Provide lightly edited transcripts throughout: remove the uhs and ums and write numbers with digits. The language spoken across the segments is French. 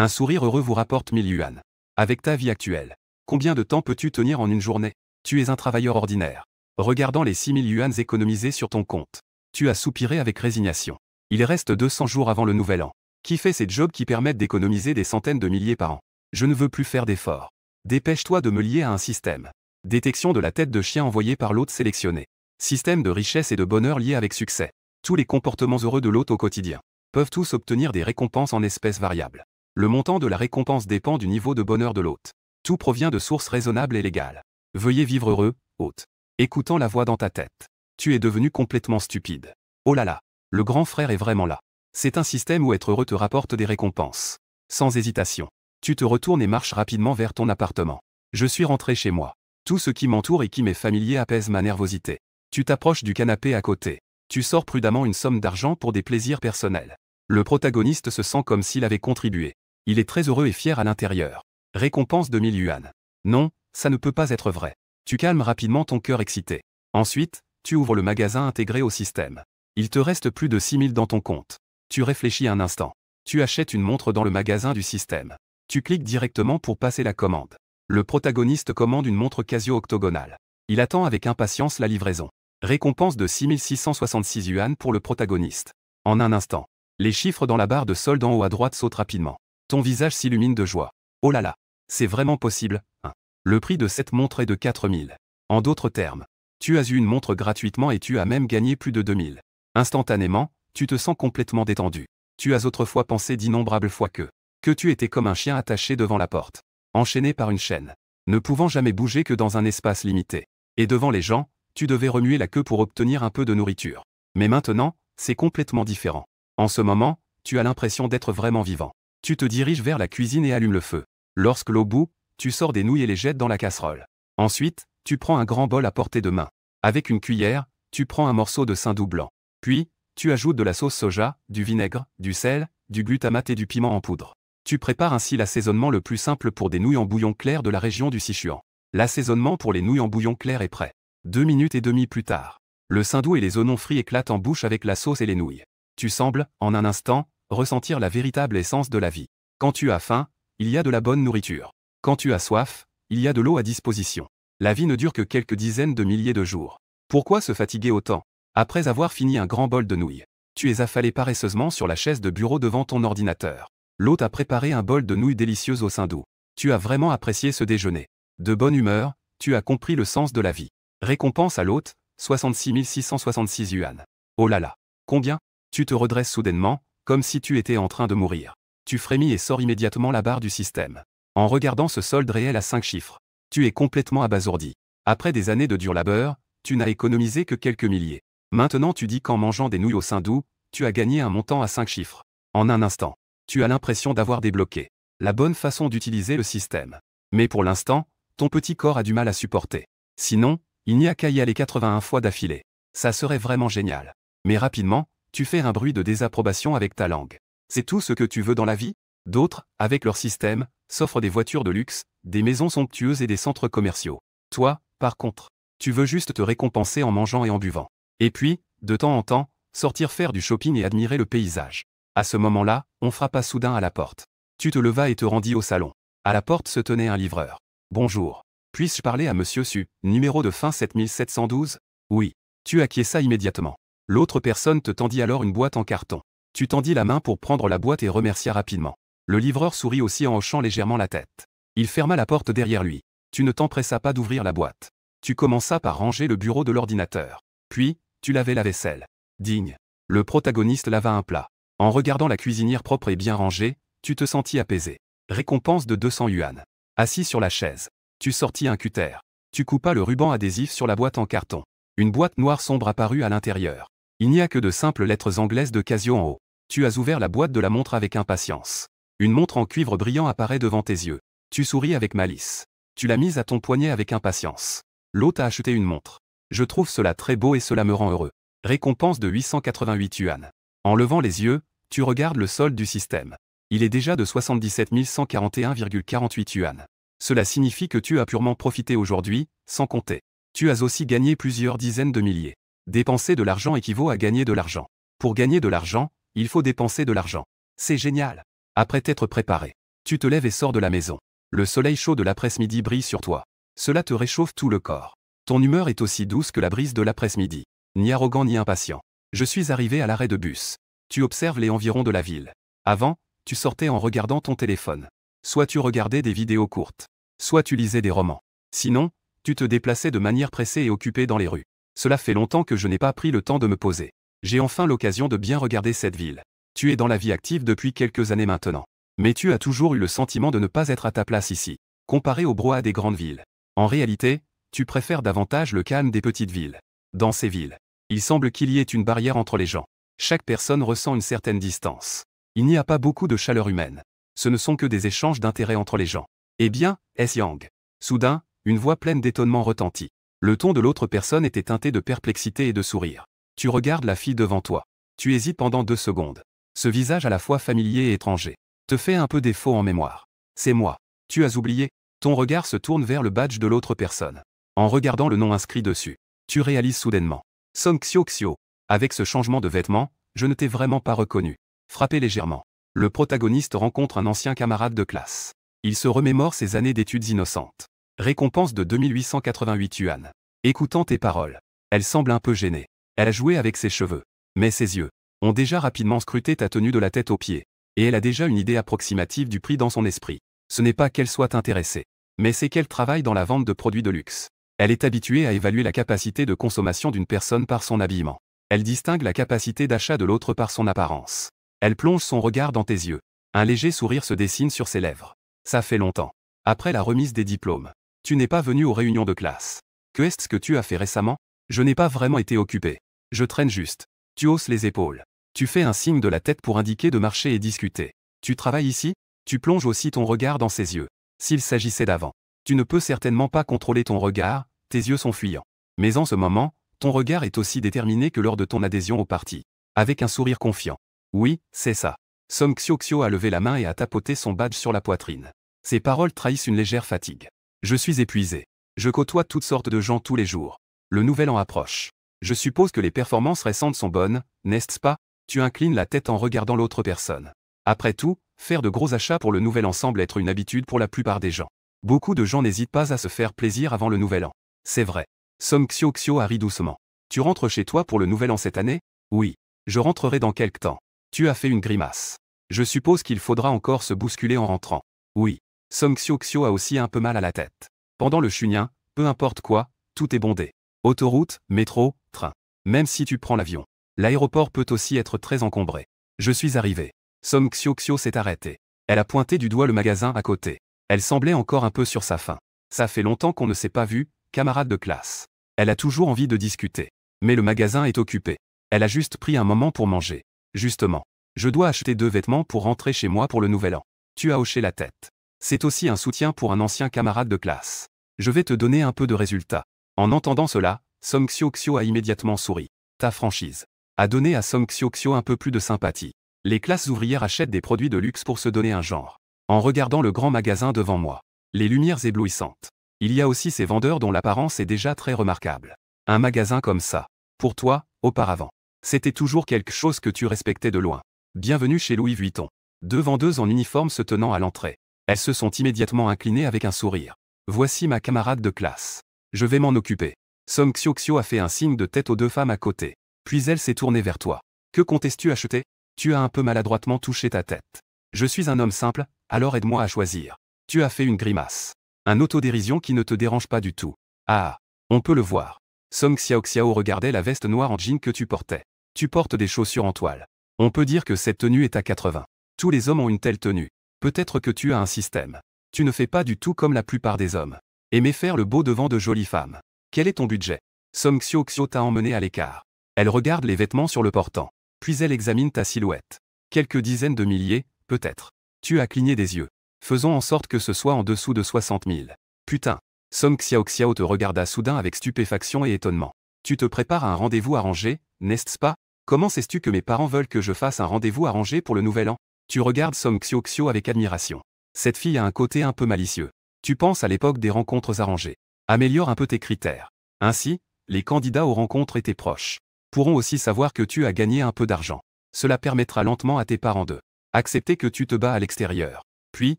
Un sourire heureux vous rapporte 1000 yuan. Avec ta vie actuelle, combien de temps peux-tu tenir en une journée? Tu es un travailleur ordinaire. Regardant les 6000 yuan économisés sur ton compte, tu as soupiré avec résignation. Il reste 200 jours avant le nouvel an. Qui fait ces jobs qui permettent d'économiser des centaines de milliers par an? Je ne veux plus faire d'efforts. Dépêche-toi de me lier à un système. Détection de la tête de chien envoyée par l'hôte sélectionné. Système de richesse et de bonheur lié avec succès. Tous les comportements heureux de l'hôte au quotidien peuvent tous obtenir des récompenses en espèces variables. Le montant de la récompense dépend du niveau de bonheur de l'hôte. Tout provient de sources raisonnables et légales. Veuillez vivre heureux, hôte. Écoutant la voix dans ta tête. Tu es devenu complètement stupide. Oh là là, le grand frère est vraiment là. C'est un système où être heureux te rapporte des récompenses. Sans hésitation. Tu te retournes et marches rapidement vers ton appartement. Je suis rentré chez moi. Tout ce qui m'entoure et qui m'est familier apaise ma nervosité. Tu t'approches du canapé à côté. Tu sors prudemment une somme d'argent pour des plaisirs personnels. Le protagoniste se sent comme s'il avait contribué. Il est très heureux et fier à l'intérieur. Récompense de 1000 yuan. Non, ça ne peut pas être vrai. Tu calmes rapidement ton cœur excité. Ensuite, tu ouvres le magasin intégré au système. Il te reste plus de 6000 dans ton compte. Tu réfléchis un instant. Tu achètes une montre dans le magasin du système. Tu cliques directement pour passer la commande. Le protagoniste commande une montre Casio octogonale. Il attend avec impatience la livraison. Récompense de 6666 yuan pour le protagoniste. En un instant, les chiffres dans la barre de solde en haut à droite sautent rapidement. Ton visage s'illumine de joie. Oh là là, c'est vraiment possible, hein. Le prix de cette montre est de 4000. En d'autres termes, tu as eu une montre gratuitement et tu as même gagné plus de 2000. Instantanément, tu te sens complètement détendu. Tu as autrefois pensé d'innombrables fois que tu étais comme un chien attaché devant la porte, enchaîné par une chaîne, ne pouvant jamais bouger que dans un espace limité. Et devant les gens, tu devais remuer la queue pour obtenir un peu de nourriture. Mais maintenant, c'est complètement différent. En ce moment, tu as l'impression d'être vraiment vivant. Tu te diriges vers la cuisine et allumes le feu. Lorsque l'eau bout, tu sors des nouilles et les jettes dans la casserole. Ensuite, tu prends un grand bol à portée de main. Avec une cuillère, tu prends un morceau de saindoux blanc. Puis, tu ajoutes de la sauce soja, du vinaigre, du sel, du glutamate et du piment en poudre. Tu prépares ainsi l'assaisonnement le plus simple pour des nouilles en bouillon clair de la région du Sichuan. L'assaisonnement pour les nouilles en bouillon clair est prêt. 2 minutes et demie plus tard, le saindoux et les oignons frits éclatent en bouche avec la sauce et les nouilles. Tu sembles, en un instant, ressentir la véritable essence de la vie. Quand tu as faim, il y a de la bonne nourriture. Quand tu as soif, il y a de l'eau à disposition. La vie ne dure que quelques dizaines de milliers de jours. Pourquoi se fatiguer autant? Après avoir fini un grand bol de nouilles, tu es affalé paresseusement sur la chaise de bureau devant ton ordinateur. L'hôte a préparé un bol de nouilles délicieuses au saindoux. Tu as vraiment apprécié ce déjeuner. De bonne humeur, tu as compris le sens de la vie. Récompense à l'hôte, 66 666 yuan. Oh là là. Combien? Tu te redresses soudainement, comme si tu étais en train de mourir. Tu frémis et sors immédiatement la barre du système. En regardant ce solde réel à 5 chiffres, tu es complètement abasourdi. Après des années de dur labeur, tu n'as économisé que quelques milliers. Maintenant tu dis qu'en mangeant des nouilles au saindoux, tu as gagné un montant à 5 chiffres. En un instant, tu as l'impression d'avoir débloqué la bonne façon d'utiliser le système. Mais pour l'instant, ton petit corps a du mal à supporter. Sinon, il n'y a qu'à y aller 81 fois d'affilée. Ça serait vraiment génial. Mais rapidement, tu fais un bruit de désapprobation avec ta langue. C'est tout ce que tu veux dans la vie? D'autres, avec leur système, s'offrent des voitures de luxe, des maisons somptueuses et des centres commerciaux. Toi, par contre, tu veux juste te récompenser en mangeant et en buvant. Et puis, de temps en temps, sortir faire du shopping et admirer le paysage. À ce moment-là, on frappa soudain à la porte. Tu te levas et te rendis au salon. À la porte se tenait un livreur. Bonjour. Puis-je parler à Monsieur Su, numéro de fin 7712? Oui. Tu acquiesça immédiatement. L'autre personne te tendit alors une boîte en carton. Tu tendis la main pour prendre la boîte et remercia rapidement. Le livreur sourit aussi en hochant légèrement la tête. Il ferma la porte derrière lui. Tu ne t'empressas pas d'ouvrir la boîte. Tu commenças par ranger le bureau de l'ordinateur. Puis, tu lavais la vaisselle. Digne. Le protagoniste lava un plat. En regardant la cuisinière propre et bien rangée, tu te sentis apaisé. Récompense de 200 yuan. Assis sur la chaise, tu sortis un cutter. Tu coupas le ruban adhésif sur la boîte en carton. Une boîte noire sombre apparut à l'intérieur. Il n'y a que de simples lettres anglaises de Casio en haut. Tu as ouvert la boîte de la montre avec impatience. Une montre en cuivre brillant apparaît devant tes yeux. Tu souris avec malice. Tu l'as mise à ton poignet avec impatience. L'hôte a acheté une montre. Je trouve cela très beau et cela me rend heureux. Récompense de 888 yuan. En levant les yeux, tu regardes le solde du système. Il est déjà de 77 141,48 yuan. Cela signifie que tu as purement profité aujourd'hui, sans compter. Tu as aussi gagné plusieurs dizaines de milliers. Dépenser de l'argent équivaut à gagner de l'argent. Pour gagner de l'argent, il faut dépenser de l'argent. C'est génial. Après t'être préparé, Tu te lèves et sors de la maison. Le soleil chaud de l'après-midi brille sur toi. Cela te réchauffe tout le corps. Ton humeur est aussi douce que la brise de l'après-midi. Ni arrogant ni impatient. Je suis arrivé à l'arrêt de bus. Tu observes les environs de la ville. Avant, tu sortais en regardant ton téléphone. Soit tu regardais des vidéos courtes. Soit tu lisais des romans. Sinon, tu te déplaçais de manière pressée et occupée dans les rues. Cela fait longtemps que je n'ai pas pris le temps de me poser. J'ai enfin l'occasion de bien regarder cette ville. Tu es dans la vie active depuis quelques années maintenant. Mais tu as toujours eu le sentiment de ne pas être à ta place ici, comparé au brouhaha des grandes villes. En réalité, tu préfères davantage le calme des petites villes. Dans ces villes, il semble qu'il y ait une barrière entre les gens. Chaque personne ressent une certaine distance. Il n'y a pas beaucoup de chaleur humaine. Ce ne sont que des échanges d'intérêts entre les gens. Eh bien, est-ce Yang? Soudain, une voix pleine d'étonnement retentit. Le ton de l'autre personne était teinté de perplexité et de sourire. Tu regardes la fille devant toi. Tu hésites pendant 2 secondes. Ce visage à la fois familier et étranger te fait un peu défaut en mémoire. C'est moi. Tu as oublié? Ton regard se tourne vers le badge de l'autre personne. En regardant le nom inscrit dessus, tu réalises soudainement. Song Xiao Xiao. Avec ce changement de vêtements, je ne t'ai vraiment pas reconnu. Frappé légèrement. Le protagoniste rencontre un ancien camarade de classe. Il se remémore ses années d'études innocentes. Récompense de 2888 yuan. Écoutant tes paroles, elle semble un peu gênée. Elle a joué avec ses cheveux. Mais ses yeux ont déjà rapidement scruté ta tenue de la tête aux pieds. Et elle a déjà une idée approximative du prix dans son esprit. Ce n'est pas qu'elle soit intéressée, mais c'est qu'elle travaille dans la vente de produits de luxe. Elle est habituée à évaluer la capacité de consommation d'une personne par son habillement. Elle distingue la capacité d'achat de l'autre par son apparence. Elle plonge son regard dans tes yeux. Un léger sourire se dessine sur ses lèvres. Ça fait longtemps. Après la remise des diplômes, tu n'es pas venu aux réunions de classe. Que est-ce que tu as fait récemment? Je n'ai pas vraiment été occupé. Je traîne juste. Tu hausses les épaules. Tu fais un signe de la tête pour indiquer de marcher et discuter. Tu travailles ici? Tu plonges aussi ton regard dans ses yeux. S'il s'agissait d'avant, tu ne peux certainement pas contrôler ton regard, tes yeux sont fuyants. Mais en ce moment, ton regard est aussi déterminé que lors de ton adhésion au parti. Avec un sourire confiant. Oui, c'est ça. Song Xiao Xiao a levé la main et a tapoté son badge sur la poitrine. Ses paroles trahissent une légère fatigue. Je suis épuisé. Je côtoie toutes sortes de gens tous les jours. Le nouvel an approche. Je suppose que les performances récentes sont bonnes, n'est-ce pas? Tu inclines la tête en regardant l'autre personne. Après tout, faire de gros achats pour le nouvel an semble être une habitude pour la plupart des gens. Beaucoup de gens n'hésitent pas à se faire plaisir avant le nouvel an. C'est vrai. Song Xiao Xiao a ri doucement. Tu rentres chez toi pour le nouvel an cette année? Oui. Je rentrerai dans quelque temps. Tu as fait une grimace. Je suppose qu'il faudra encore se bousculer en rentrant. Oui. Song Xiao Xiao a aussi un peu mal à la tête. Pendant le chunien, peu importe quoi, tout est bondé. Autoroute, métro, train. Même si tu prends l'avion. L'aéroport peut aussi être très encombré. Je suis arrivé. Song Xiao Xiao s'est arrêtée. Elle a pointé du doigt le magasin à côté. Elle semblait encore un peu sur sa faim. Ça fait longtemps qu'on ne s'est pas vu, camarade de classe. Elle a toujours envie de discuter. Mais le magasin est occupé. Elle a juste pris un moment pour manger. Justement. Je dois acheter 2 vêtements pour rentrer chez moi pour le nouvel an. Tu as hoché la tête. C'est aussi un soutien pour un ancien camarade de classe. Je vais te donner un peu de résultats. En entendant cela, Song Xiao Xiao a immédiatement souri. Ta franchise a donné à Song Xiao Xiao un peu plus de sympathie. Les classes ouvrières achètent des produits de luxe pour se donner un genre. En regardant le grand magasin devant moi, les lumières éblouissantes. Il y a aussi ces vendeurs dont l'apparence est déjà très remarquable. Un magasin comme ça, pour toi, auparavant, c'était toujours quelque chose que tu respectais de loin. Bienvenue chez Louis Vuitton. 2 vendeuses en uniforme se tenant à l'entrée. Elles se sont immédiatement inclinées avec un sourire. Voici ma camarade de classe. Je vais m'en occuper. Song Xiao Xiao a fait un signe de tête aux 2 femmes à côté. Puis elle s'est tournée vers toi. Que comptes-tu acheter? Tu as un peu maladroitement touché ta tête. Je suis un homme simple, alors aide-moi à choisir. Tu as fait une grimace. Un autodérision qui ne te dérange pas du tout. Ah, on peut le voir. Song Xiao Xiao regardait la veste noire en jean que tu portais. Tu portes des chaussures en toile. On peut dire que cette tenue est à 80. Tous les hommes ont une telle tenue. Peut-être que tu as un système. Tu ne fais pas du tout comme la plupart des hommes. Aimer faire le beau devant de jolies femmes. Quel est ton budget? Song Xiao Xiao t'a emmené à l'écart. Elle regarde les vêtements sur le portant. Puis elle examine ta silhouette. Quelques dizaines de milliers, peut-être. Tu as cligné des yeux. Faisons en sorte que ce soit en dessous de 60 000. Putain. Song Xiao Xiao te regarda soudain avec stupéfaction et étonnement. Tu te prépares à un rendez-vous arrangé, n'est-ce pas? Comment sais-tu que mes parents veulent que je fasse un rendez-vous arrangé pour le nouvel an? Tu regardes Song Xiao Xiao avec admiration. Cette fille a un côté un peu malicieux. Tu penses à l'époque des rencontres arrangées. Améliore un peu tes critères. Ainsi, les candidats aux rencontres et tes proches pourront aussi savoir que tu as gagné un peu d'argent. Cela permettra lentement à tes parents de accepter que tu te bats à l'extérieur. Puis,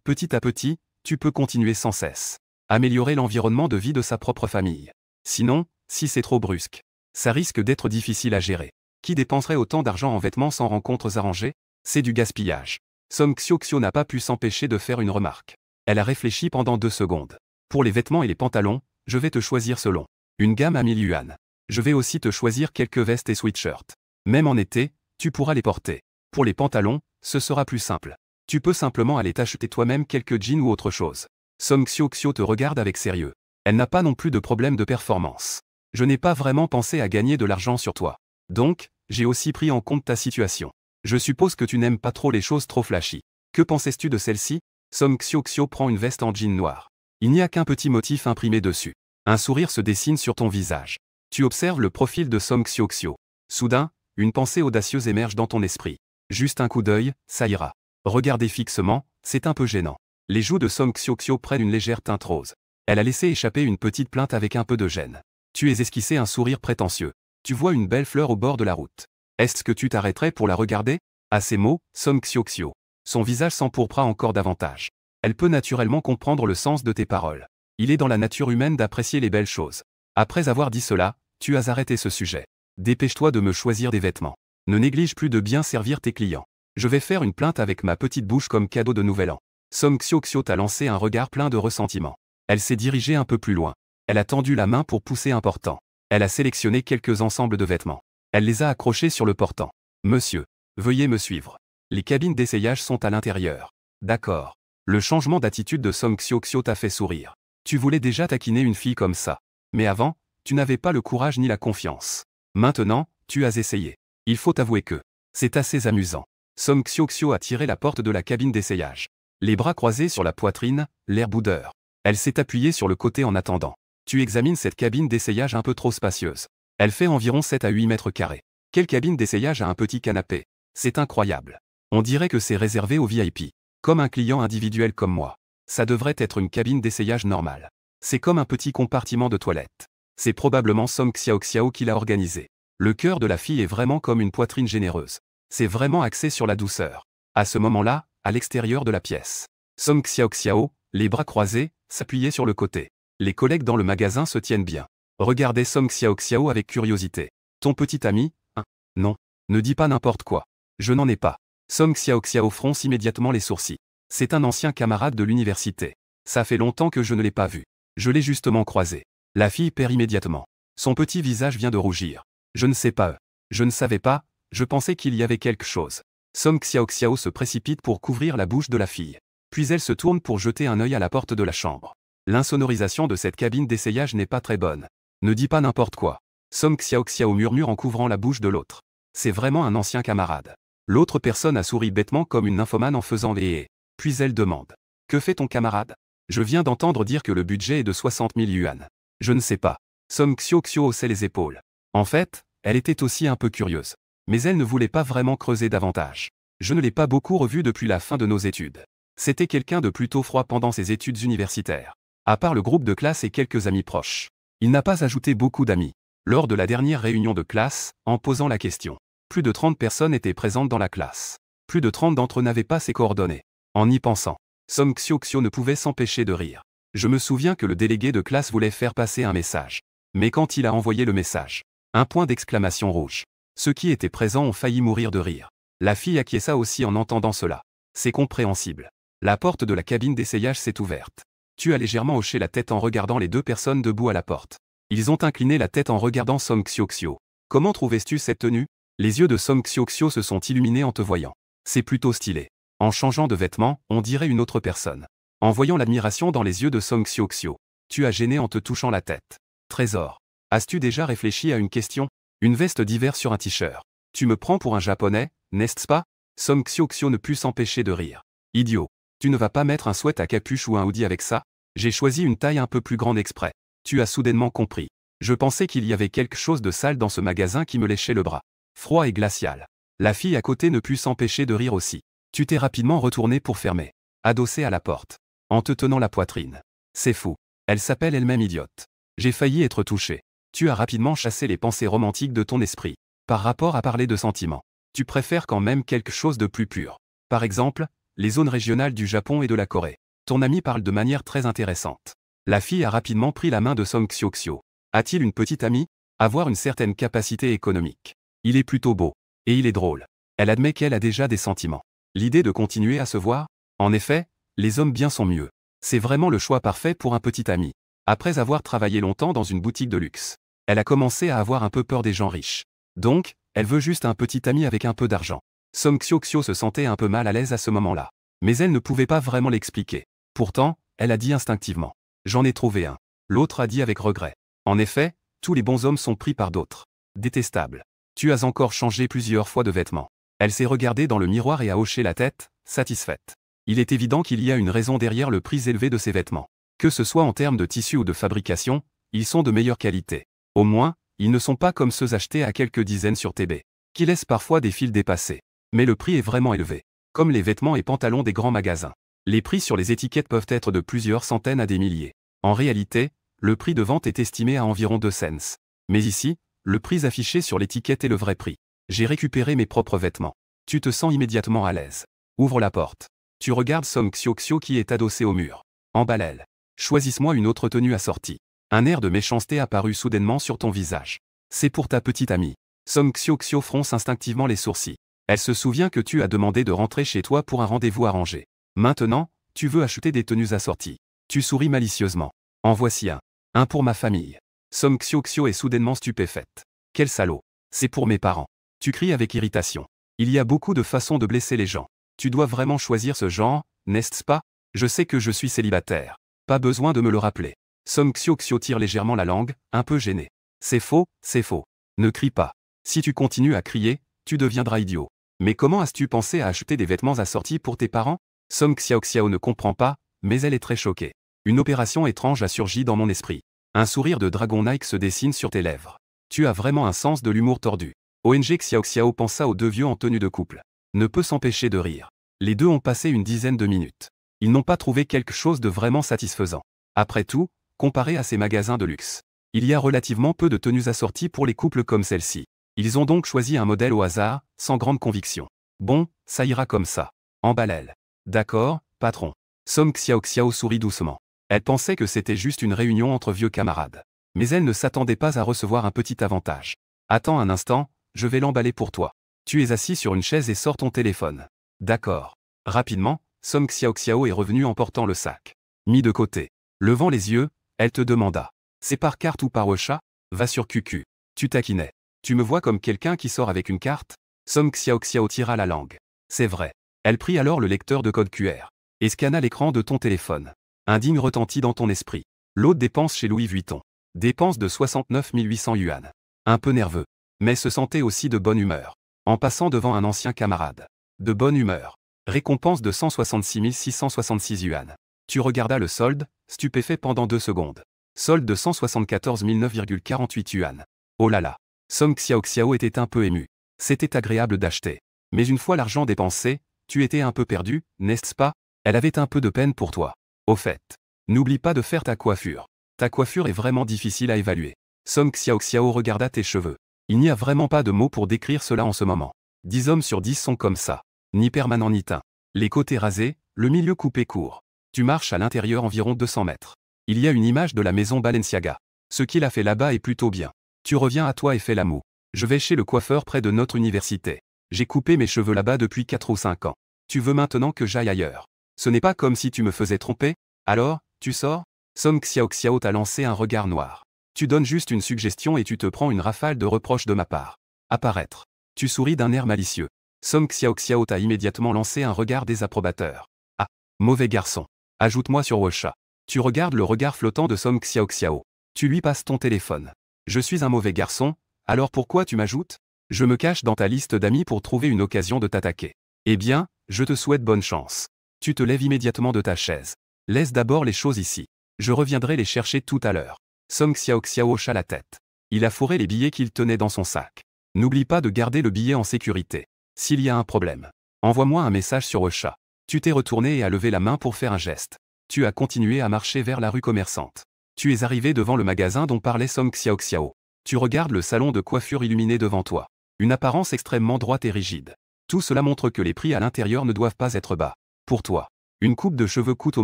Petit à petit, tu peux continuer sans cesse. Améliorer l'environnement de vie de sa propre famille. Sinon, si c'est trop brusque, ça risque d'être difficile à gérer. Qui dépenserait autant d'argent en vêtements sans rencontres arrangées? C'est du gaspillage. Song Xiaoxiao n'a pas pu s'empêcher de faire une remarque. Elle a réfléchi pendant 2 secondes. Pour les vêtements et les pantalons, je vais te choisir selon une gamme à 1000 yuan. Je vais aussi te choisir quelques vestes et sweatshirts. Même en été, tu pourras les porter. Pour les pantalons, ce sera plus simple. Tu peux simplement aller t'acheter toi-même quelques jeans ou autre chose. Song Xiaoxiao te regarde avec sérieux. Elle n'a pas non plus de problème de performance. Je n'ai pas vraiment pensé à gagner de l'argent sur toi. Donc, j'ai aussi pris en compte ta situation. Je suppose que tu n'aimes pas trop les choses trop flashy. Que pensais-tu de celle-ci? Song Xiaoxiao prend une veste en jean noir. Il n'y a qu'un petit motif imprimé dessus. Un sourire se dessine sur ton visage. Tu observes le profil de Song Xiaoxiao. Soudain, une pensée audacieuse émerge dans ton esprit. Juste un coup d'œil, ça ira. Regarder fixement, c'est un peu gênant. Les joues de Song Xiaoxiao prennent une légère teinte rose. Elle a laissé échapper une petite plainte avec un peu de gêne. Tu es esquissé un sourire prétentieux. Tu vois une belle fleur au bord de la route. Est-ce que tu t'arrêterais pour la regarder? À ces mots, Song Xiaoxiao. Son visage s'empourpra encore davantage. Elle peut naturellement comprendre le sens de tes paroles. Il est dans la nature humaine d'apprécier les belles choses. Après avoir dit cela, tu as arrêté ce sujet. Dépêche-toi de me choisir des vêtements. Ne néglige plus de bien servir tes clients. Je vais faire une plainte avec ma petite bouche comme cadeau de nouvel an. Song Xiaoxiao t'a lancé un regard plein de ressentiment. Elle s'est dirigée un peu plus loin. Elle a tendu la main pour pousser un portant. Elle a sélectionné quelques ensembles de vêtements. Elle les a accrochés sur le portant. Monsieur, veuillez me suivre. Les cabines d'essayage sont à l'intérieur. D'accord. Le changement d'attitude de Song Xiaoxiao t'a fait sourire. Tu voulais déjà taquiner une fille comme ça. Mais avant, tu n'avais pas le courage ni la confiance. Maintenant, tu as essayé. Il faut avouer que c'est assez amusant. Song Xiaoxiao a tiré la porte de la cabine d'essayage. Les bras croisés sur la poitrine, l'air boudeur. Elle s'est appuyée sur le côté en attendant. Tu examines cette cabine d'essayage un peu trop spacieuse. Elle fait environ 7 à 8 mètres carrés. Quelle cabine d'essayage a un petit canapé? C'est incroyable. On dirait que c'est réservé aux VIP. Comme un client individuel comme moi. Ça devrait être une cabine d'essayage normale. C'est comme un petit compartiment de toilette. C'est probablement Song Xiaoxiao qui l'a organisé. Le cœur de la fille est vraiment comme une poitrine généreuse. C'est vraiment axé sur la douceur. À ce moment-là, à l'extérieur de la pièce, Song Xiaoxiao, les bras croisés, s'appuyait sur le côté. Les collègues dans le magasin se tiennent bien. Regardez Song Xiaoxiao avec curiosité. Ton petit ami? Hein? Non. Ne dis pas n'importe quoi. Je n'en ai pas. Song Xiaoxiao fronce immédiatement les sourcils. C'est un ancien camarade de l'université. Ça fait longtemps que je ne l'ai pas vu. Je l'ai justement croisé. La fille perd immédiatement. Son petit visage vient de rougir. Je ne sais pas. Je ne savais pas, je pensais qu'il y avait quelque chose. Song Xiaoxiao se précipite pour couvrir la bouche de la fille. Puis elle se tourne pour jeter un œil à la porte de la chambre. L'insonorisation de cette cabine d'essayage n'est pas très bonne. Ne dis pas n'importe quoi. Song Xiaoxiao murmure en couvrant la bouche de l'autre. C'est vraiment un ancien camarade. L'autre personne a souri bêtement comme une nymphomane en faisant les « Puis elle demande. Que fait ton camarade? Je viens d'entendre dire que le budget est de 60 000 yuan. Je ne sais pas. Song Xiaoxiao haussait les épaules. En fait, elle était aussi un peu curieuse. Mais elle ne voulait pas vraiment creuser davantage. Je ne l'ai pas beaucoup revu depuis la fin de nos études. C'était quelqu'un de plutôt froid pendant ses études universitaires. À part le groupe de classe et quelques amis proches. Il n'a pas ajouté beaucoup d'amis. Lors de la dernière réunion de classe, en posant la question, plus de 30 personnes étaient présentes dans la classe. Plus de 30 d'entre eux n'avaient pas ses coordonnées. En y pensant, Song Xiaoxiao ne pouvait s'empêcher de rire. Je me souviens que le délégué de classe voulait faire passer un message. Mais quand il a envoyé le message, un point d'exclamation rouge. Ceux qui étaient présents ont failli mourir de rire. La fille acquiesça aussi en entendant cela. C'est compréhensible. La porte de la cabine d'essayage s'est ouverte. Tu as légèrement hoché la tête en regardant les deux personnes debout à la porte. Ils ont incliné la tête en regardant Song Xiaoxiao. Comment trouvais-tu cette tenue? Les yeux de Song Xiaoxiao se sont illuminés en te voyant. C'est plutôt stylé. En changeant de vêtements, on dirait une autre personne. En voyant l'admiration dans les yeux de Song Xiaoxiao, tu as gêné en te touchant la tête. Trésor. As-tu déjà réfléchi à une question? Une veste d'hiver sur un t-shirt. Tu me prends pour un japonais, n'est-ce pas? Song Xiaoxiao ne put s'empêcher de rire. Idiot. Tu ne vas pas mettre un sweat à capuche ou un hoodie avec ça? J'ai choisi une taille un peu plus grande exprès. Tu as soudainement compris. Je pensais qu'il y avait quelque chose de sale dans ce magasin qui me léchait le bras. Froid et glacial. La fille à côté ne put s'empêcher de rire aussi. Tu t'es rapidement retourné pour fermer. Adossé à la porte. En te tenant la poitrine. C'est fou. Elle s'appelle elle-même idiote. J'ai failli être touché. Tu as rapidement chassé les pensées romantiques de ton esprit. Par rapport à parler de sentiments. Tu préfères quand même quelque chose de plus pur. Par exemple, les zones régionales du Japon et de la Corée. Ton ami parle de manière très intéressante. La fille a rapidement pris la main de Song Xiaoxiao. A-t-il une petite amie? Avoir une certaine capacité économique. Il est plutôt beau. Et il est drôle. Elle admet qu'elle a déjà des sentiments. L'idée de continuer à se voir? En effet, les hommes bien sont mieux. C'est vraiment le choix parfait pour un petit ami. Après avoir travaillé longtemps dans une boutique de luxe, elle a commencé à avoir un peu peur des gens riches. Donc, elle veut juste un petit ami avec un peu d'argent. Song Xiaoxiao se sentait un peu mal à l'aise à ce moment-là. Mais elle ne pouvait pas vraiment l'expliquer. Pourtant, elle a dit instinctivement. J'en ai trouvé un. L'autre a dit avec regret. En effet, tous les bons hommes sont pris par d'autres. Détestable. Tu as encore changé plusieurs fois de vêtements. Elle s'est regardée dans le miroir et a hoché la tête, satisfaite. Il est évident qu'il y a une raison derrière le prix élevé de ces vêtements. Que ce soit en termes de tissu ou de fabrication, ils sont de meilleure qualité. Au moins, ils ne sont pas comme ceux achetés à quelques dizaines sur TB, qui laissent parfois des fils dépassés. Mais le prix est vraiment élevé. Comme les vêtements et pantalons des grands magasins. Les prix sur les étiquettes peuvent être de plusieurs centaines à des milliers. En réalité, le prix de vente est estimé à environ 2 cents. Mais ici, le prix affiché sur l'étiquette est le vrai prix. J'ai récupéré mes propres vêtements. Tu te sens immédiatement à l'aise. Ouvre la porte. Tu regardes Song Xiaoxiao qui est adossé au mur. Emballe-elle. Choisis-moi une autre tenue assortie. Un air de méchanceté apparut soudainement sur ton visage. C'est pour ta petite amie. Song Xiaoxiao fronce instinctivement les sourcils. Elle se souvient que tu as demandé de rentrer chez toi pour un rendez-vous arrangé. Maintenant, tu veux acheter des tenues assorties. Tu souris malicieusement. En voici un. Un pour ma famille. Song Xiaoxiao est soudainement stupéfaite. Quel salaud. C'est pour mes parents. Tu cries avec irritation. Il y a beaucoup de façons de blesser les gens. Tu dois vraiment choisir ce genre, n'est-ce pas? Je sais que je suis célibataire. Pas besoin de me le rappeler. Song Xiaoxiao tire légèrement la langue, un peu gêné. C'est faux, c'est faux. Ne crie pas. Si tu continues à crier, tu deviendras idiot. Mais comment as-tu pensé à acheter des vêtements assortis pour tes parents? Song Xiaoxiao ne comprend pas, mais elle est très choquée. Une opération étrange a surgi dans mon esprit. Un sourire de dragon Nike se dessine sur tes lèvres. Tu as vraiment un sens de l'humour tordu. ONG Xiaoxiao pensa aux deux vieux en tenue de couple. Ne peut s'empêcher de rire. Les deux ont passé une dizaine de minutes. Ils n'ont pas trouvé quelque chose de vraiment satisfaisant. Après tout, comparé à ces magasins de luxe, il y a relativement peu de tenues assorties pour les couples comme celle-ci. Ils ont donc choisi un modèle au hasard, sans grande conviction. Bon, ça ira comme ça. Emballe-elle. D'accord, patron. Song Xiaoxiao sourit doucement. Elle pensait que c'était juste une réunion entre vieux camarades. Mais elle ne s'attendait pas à recevoir un petit avantage. Attends un instant, je vais l'emballer pour toi. Tu es assis sur une chaise et sors ton téléphone. D'accord. Rapidement, Song Xiaoxiao est revenu en portant le sac. Mis de côté. Levant les yeux, elle te demanda. C'est par carte ou par WeChat? Va sur QQ. Tu taquinais. Tu me vois comme quelqu'un qui sort avec une carte? Song Xiaoxiao tira la langue. C'est vrai. Elle prit alors le lecteur de code QR. Et scanna l'écran de ton téléphone. Un digne retentit dans ton esprit. L'autre dépense chez Louis Vuitton. Dépense de 69 800 yuan. Un peu nerveux. Mais se sentait aussi de bonne humeur. En passant devant un ancien camarade. De bonne humeur. Récompense de 166 666 yuan. Tu regardas le solde, stupéfait pendant 2 secondes. Solde de 174 009,48 yuan. Oh là là. Song Xiaoxiao était un peu ému. C'était agréable d'acheter. Mais une fois l'argent dépensé, tu étais un peu perdu, n'est-ce pas? Elle avait un peu de peine pour toi. Au fait, n'oublie pas de faire ta coiffure. Ta coiffure est vraiment difficile à évaluer. Song Xiaoxiao regarda tes cheveux. Il n'y a vraiment pas de mots pour décrire cela en ce moment. 10 hommes sur 10 sont comme ça. Ni permanent ni teint. Les côtés rasés, le milieu coupé court. Tu marches à l'intérieur environ 200 mètres. Il y a une image de la maison Balenciaga. Ce qu'il a fait là-bas est plutôt bien. Tu reviens à toi et fais la moue. Je vais chez le coiffeur près de notre université. J'ai coupé mes cheveux là-bas depuis 4 ou 5 ans. Tu veux maintenant que j'aille ailleurs? Ce n'est pas comme si tu me faisais tromper? Alors, tu sors? Song Xiaoxiao t'a lancé un regard noir. Tu donnes juste une suggestion et tu te prends une rafale de reproches de ma part. Apparaître. Tu souris d'un air malicieux. Song Xiaoxiao t'a immédiatement lancé un regard désapprobateur. Ah, mauvais garçon. Ajoute-moi sur WeChat. Tu regardes le regard flottant de Song Xiaoxiao. Tu lui passes ton téléphone. Je suis un mauvais garçon, alors pourquoi tu m'ajoutes? Je me cache dans ta liste d'amis pour trouver une occasion de t'attaquer. Eh bien, je te souhaite bonne chance. Tu te lèves immédiatement de ta chaise. Laisse d'abord les choses ici. Je reviendrai les chercher tout à l'heure. Song Xiaoxiao hocha la tête. Il a fourré les billets qu'il tenait dans son sac. N'oublie pas de garder le billet en sécurité. S'il y a un problème, envoie-moi un message sur WeChat. Tu t'es retourné et as levé la main pour faire un geste. Tu as continué à marcher vers la rue commerçante. Tu es arrivé devant le magasin dont parlait Song Xiaoxiao. Tu regardes le salon de coiffure illuminé devant toi. Une apparence extrêmement droite et rigide. Tout cela montre que les prix à l'intérieur ne doivent pas être bas. Pour toi, une coupe de cheveux coûte au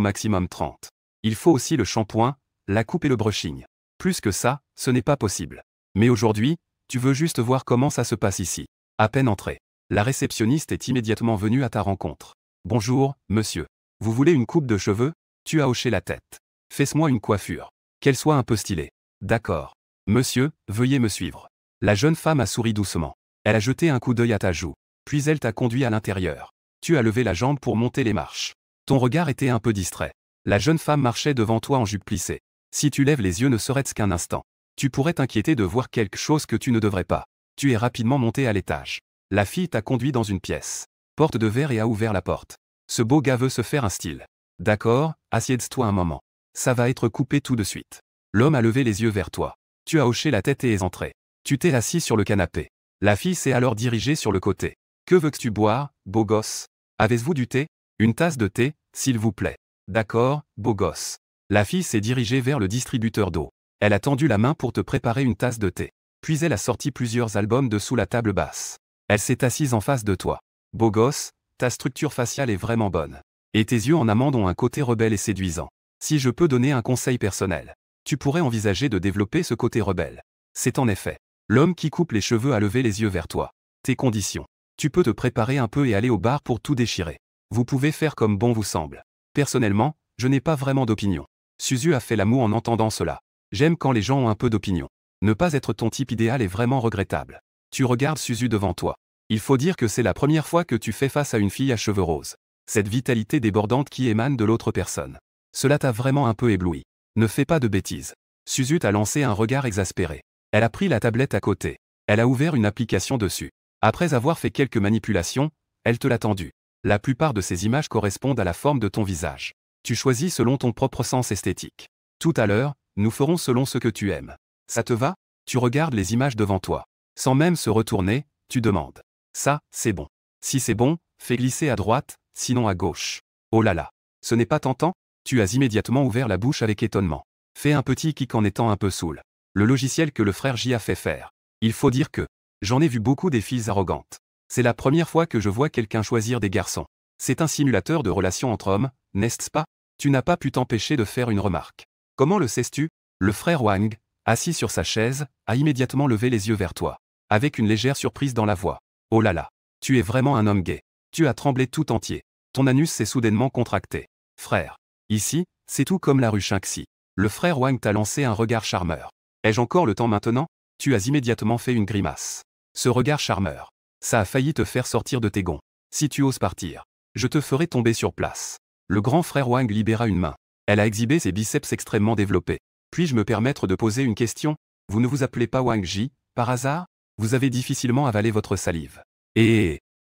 maximum 30. Il faut aussi le shampoing, la coupe et le brushing. Plus que ça, ce n'est pas possible. Mais aujourd'hui, tu veux juste voir comment ça se passe ici. À peine entré, la réceptionniste est immédiatement venue à ta rencontre. Bonjour, monsieur. Vous voulez une coupe de cheveux? Tu as hoché la tête. Fais-moi une coiffure. Qu'elle soit un peu stylée. D'accord. Monsieur, veuillez me suivre. La jeune femme a souri doucement. Elle a jeté un coup d'œil à ta joue. Puis elle t'a conduit à l'intérieur. Tu as levé la jambe pour monter les marches. Ton regard était un peu distrait. La jeune femme marchait devant toi en jupe plissée. Si tu lèves les yeux ne serait-ce qu'un instant, tu pourrais t'inquiéter de voir quelque chose que tu ne devrais pas. Tu es rapidement monté à l'étage. La fille t'a conduit dans une pièce. Porte de verre et a ouvert la porte. Ce beau gars veut se faire un style. D'accord, assieds-toi un moment. Ça va être coupé tout de suite. L'homme a levé les yeux vers toi. Tu as hoché la tête et es entré. Tu t'es assis sur le canapé. La fille s'est alors dirigée sur le côté. Que veux-tu boire, beau gosse? Avez-vous du thé? Une tasse de thé, s'il vous plaît. D'accord, beau gosse. La fille s'est dirigée vers le distributeur d'eau. Elle a tendu la main pour te préparer une tasse de thé. Puis elle a sorti plusieurs albums de sous la table basse. Elle s'est assise en face de toi. Beau gosse, ta structure faciale est vraiment bonne. Et tes yeux en amande ont un côté rebelle et séduisant. Si je peux donner un conseil personnel, tu pourrais envisager de développer ce côté rebelle. C'est en effet l'homme qui coupe les cheveux a levé les yeux vers toi. Tes conditions. Tu peux te préparer un peu et aller au bar pour tout déchirer. Vous pouvez faire comme bon vous semble. Personnellement, je n'ai pas vraiment d'opinion. Suzu a fait la moue en entendant cela. J'aime quand les gens ont un peu d'opinion. Ne pas être ton type idéal est vraiment regrettable. Tu regardes Suzu devant toi. Il faut dire que c'est la première fois que tu fais face à une fille à cheveux roses. Cette vitalité débordante qui émane de l'autre personne. Cela t'a vraiment un peu ébloui. Ne fais pas de bêtises. Suzu t'a lancé un regard exaspéré. Elle a pris la tablette à côté. Elle a ouvert une application dessus. Après avoir fait quelques manipulations, elle te l'a tendue. La plupart de ces images correspondent à la forme de ton visage. Tu choisis selon ton propre sens esthétique. Tout à l'heure, nous ferons selon ce que tu aimes. Ça te va? Tu regardes les images devant toi. Sans même se retourner, tu demandes. Ça, c'est bon. Si c'est bon, fais glisser à droite, sinon à gauche. Oh là là. Ce n'est pas tentant? Tu as immédiatement ouvert la bouche avec étonnement. Fais un petit kick en étant un peu saoul. Le logiciel que le frère J a fait faire. Il faut dire que j'en ai vu beaucoup des filles arrogantes. C'est la première fois que je vois quelqu'un choisir des garçons. C'est un simulateur de relations entre hommes, n'est-ce pas? Tu n'as pas pu t'empêcher de faire une remarque. Comment le sais-tu? Le frère Wang, assis sur sa chaise, a immédiatement levé les yeux vers toi. Avec une légère surprise dans la voix. Oh là là. Tu es vraiment un homme gay. Tu as tremblé tout entier. Ton anus s'est soudainement contracté. Frère. Ici, c'est tout comme la rue Shinxi. Le frère Wang t'a lancé un regard charmeur. Ai-je encore le temps maintenant? Tu as immédiatement fait une grimace. Ce regard charmeur. Ça a failli te faire sortir de tes gonds. Si tu oses partir, je te ferai tomber sur place. Le grand frère Wang libéra une main. Elle a exhibé ses biceps extrêmement développés. Puis-je me permettre de poser une question? Vous ne vous appelez pas Wang Ji, par hasard? Vous avez difficilement avalé votre salive.